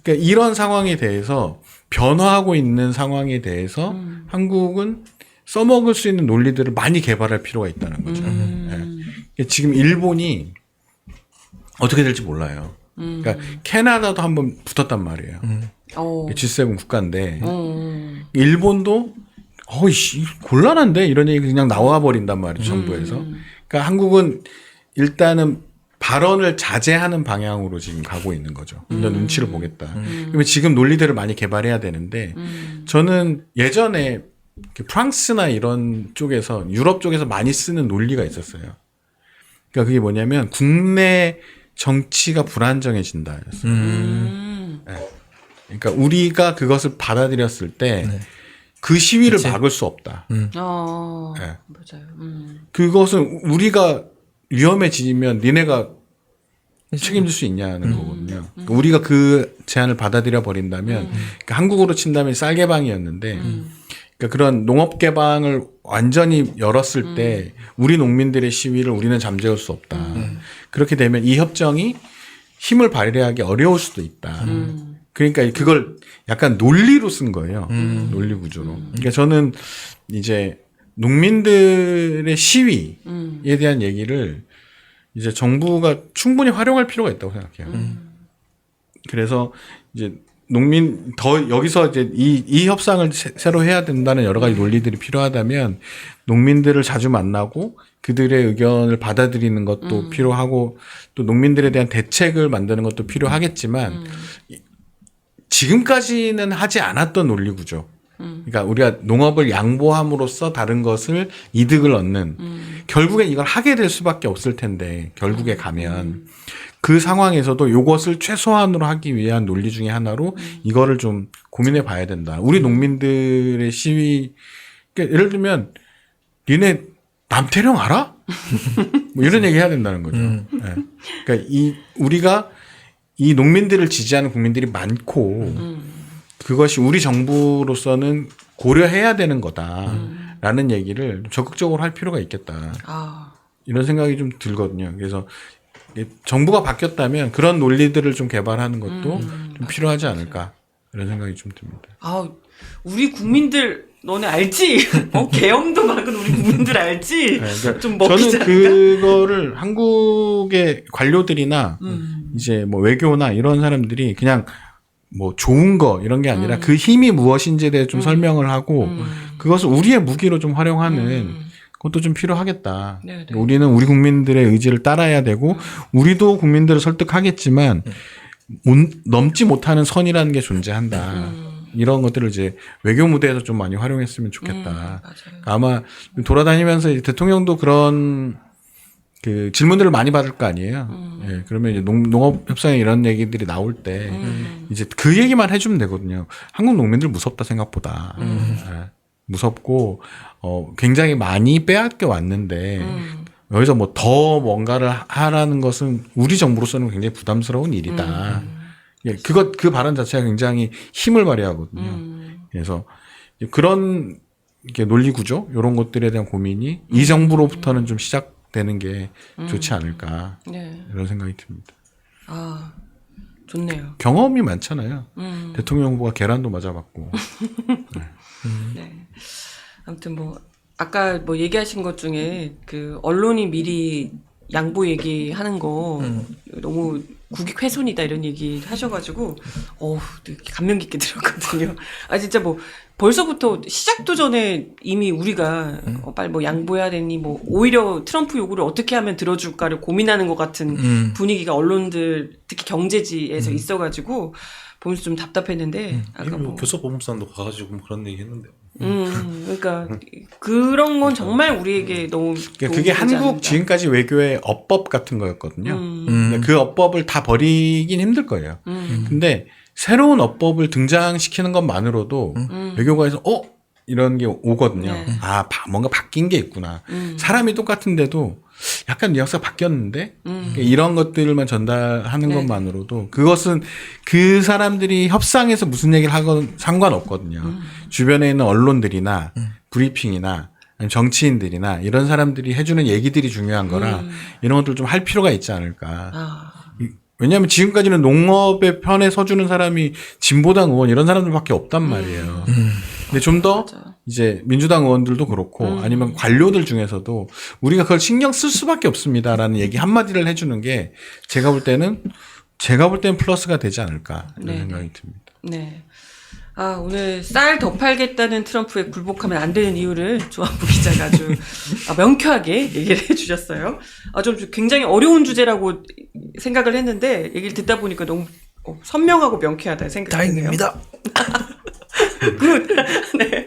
그러니까 이런 상황에 대해서 변화하고 있는 상황에 대해서 한국은 써먹을 수 있는 논리들을 많이 개발할 필요가 있다는 거죠. 예. 지금 일본이 어떻게 될지 몰라요. 그러니까 캐나다도 한번 붙었단 말이에요. G7 국가인데 일본도 어이씨 곤란한데 이런 얘기 그냥 나와 버린단 말이죠. 정부에서. 그러니까 한국은 일단은 발언을 자제하는 방향으로 지금 가고 있는 거죠. 이런 눈치를 보겠다. 그러면 지금 논리들을 많이 개발해야 되는데 저는 예전에 프랑스나 이런 쪽에서 유럽 쪽에서 많이 쓰는 논리가 있었어요. 그러니까 그게 뭐냐면 국내 정치가 불안정해진다였어요. 네. 그러니까 우리가 그것을 받아들였을 때 그 시위를 그치. 막을 수 없다. 네. 맞아요. 그것은 우리가 위험해지면 니네가 책임질 수 있냐는 거거든요. 그러니까 우리가 그 제안을 받아들여 버린다면 그러니까 한국으로 친다면 쌀개방이었는데 그러니까 그런 농업 개방을 완전히 열었을 때 우리 농민들의 시위를 우리는 잠재울 수 없다. 그렇게 되면 이 협정이 힘을 발휘하기 어려울 수도 있다. 그러니까 그걸 약간 논리로 쓴 거예요. 논리 구조로. 그러니까 저는 이제 농민들의 시위에 대한 얘기를 이제 정부가 충분히 활용할 필요가 있다고 생각해요. 그래서 이제 농민 더 여기서 이제 이 협상을 새로 해야 된다는 여러 가지 논리들이 필요하다면 농민들을 자주 만나고 그들의 의견을 받아들이는 것도 필요하고 또 농민들에 대한 대책을 만드는 것도 필요하겠지만 지금까지는 하지 않았던 논리 구조. 그러니까 우리가 농업을 양보함으로써 다른 것을 이득을 얻는 결국엔 이걸 하게 될 수밖에 없을 텐데 결국에 가면 그 상황에서도 이것을 최소한으로 하기 위한 논리 중에 하나로 이거를 좀 고민해 봐야 된다. 우리 농민들의 시위 그러니까 예를 들면 니네 남태령 알아? 뭐 이런 얘기 해야 된다는 거죠. 네. 그러니까 우리가 이 농민들을 지지하는 국민들이 많고 그것이 우리 정부로서는 고려해야 되는 거다라는 얘기를 적극적으로 할 필요가 있겠다. 이런 생각이 좀 들거든요. 그래서 정부가 바뀌었다면 그런 논리들을 좀 개발하는 것도 좀 필요하지 않을까 이런 생각이 좀 듭니다. 우리 국민들 너네 알지? 계엄도 막은 우리 국민들 알지? 네, 그러니까 좀 먹히지 저는 않을까? 그거를 한국의 관료들이나 이제 뭐 외교나 이런 사람들이 그냥 뭐 좋은 거 이런 게 아니라 그 힘이 무엇인지에 대해 좀 설명을 하고 그것을 우리의 무기로 좀 활용하는 그것도 좀 필요하겠다. 네네. 우리는 우리 국민들의 의지를 따라야 되고 우리도 국민들을 설득하겠지만 넘지 못하는 선이라는 게 존재한다. 이런 것들을 이제 외교 무대에서 좀 많이 활용했으면 좋겠다. 맞아요. 아마 돌아다니면서 이제 대통령도 그런 그 질문들을 많이 받을 거 아니에요. 예, 그러면 이제 농업 협상에 이런 얘기들이 나올 때 이제 그 얘기만 해주면 되거든요. 한국 농민들 무섭다 생각보다. 예, 무섭고 굉장히 많이 빼앗겨 왔는데 여기서 뭐 더 뭔가를 하라는 것은 우리 정부로서는 굉장히 부담스러운 일이다. 예, 그 발언 자체가 굉장히 힘을 발휘하거든요. 그래서 그런 이렇게 논리 구조 이런 것들에 대한 고민이 이 정부로부터는 좀 시작되는 게 좋지 않을까 네. 이런 생각이 듭니다. 좋네요. 경험이 많잖아요. 대통령 후보가 계란도 맞아봤고. 네. 아무튼 뭐 아까 뭐 얘기하신 것 중에 그 언론이 미리 양보 얘기하는 거 너무 국익 훼손이다 이런 얘기 하셔가지고 되게 감명 깊게 들었거든요. 진짜 뭐 벌써부터 시작도 전에 이미 우리가 빨리 뭐 양보해야 되니 뭐 오히려 트럼프 요구를 어떻게 하면 들어줄까를 고민하는 것 같은 분위기가 언론들 특히 경제지에서 있어가지고 보면서 좀 답답했는데 아까 뭐 교섭본부장도 가가지고 뭐 그런 얘기 했는데. 그러니까 그런 건 정말 우리에게 너무 그러니까 그게 한국 않을까. 지금까지 외교의 어법 같은 거였거든요. 근데 그 어법을 다 버리긴 힘들 거예요. 근데 새로운 어법을 등장시키는 것만으로도 외교관에서 이런 게 오거든요. 네. 뭔가 바뀐 게 있구나. 사람이 똑같은데도 약간 뉘앙스가 바뀌었는데 그러니까 이런 것들만 전달하는 네. 것만으로도 그것은 그 사람들이 협상에서 무슨 얘기를 하건 상관없거든요. 주변에 있는 언론들이나 브리핑이나 아니면 정치인들이나 이런 사람들이 해주는 얘기들이 중요한 거라 이런 것들 좀 할 필요가 있지 않을까. 아, 왜냐하면 지금까지는 농업의 편에 서주는 사람이 진보당 의원 이런 사람들밖에 없단 말이에요. 근데 좀 더 맞아. 이제 민주당 의원들도 그렇고 아니면 관료들 중에서도 우리가 그걸 신경 쓸 수밖에 없습니다라는 얘기 한마디를 해주는 게 제가 볼 때는 플러스가 되지 않을까 이런 네. 생각이 듭니다. 네. 아, 오늘 쌀 더 팔겠다는 트럼프에 굴복하면 안 되는 이유를 조한부 기자가 아주 명쾌하게 얘기를 해주셨어요. 좀 굉장히 어려운 주제라고 생각을 했는데 얘기를 듣다 보니까 너무 선명하고 명쾌하다 생각이 드네요. 다행입니다. 굿. 네.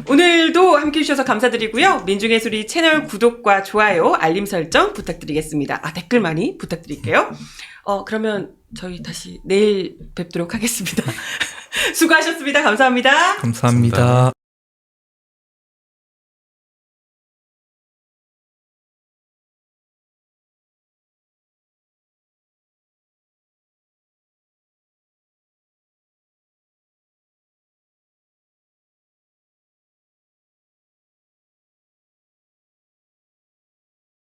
오늘도 함께 해주셔서 감사드리고요. 민중의 소리 채널 구독과 좋아요, 알림 설정 부탁드리겠습니다. 댓글 많이 부탁드릴게요. 그러면 저희 다시 내일 뵙도록 하겠습니다. 수고하셨습니다. 감사합니다. 감사합니다.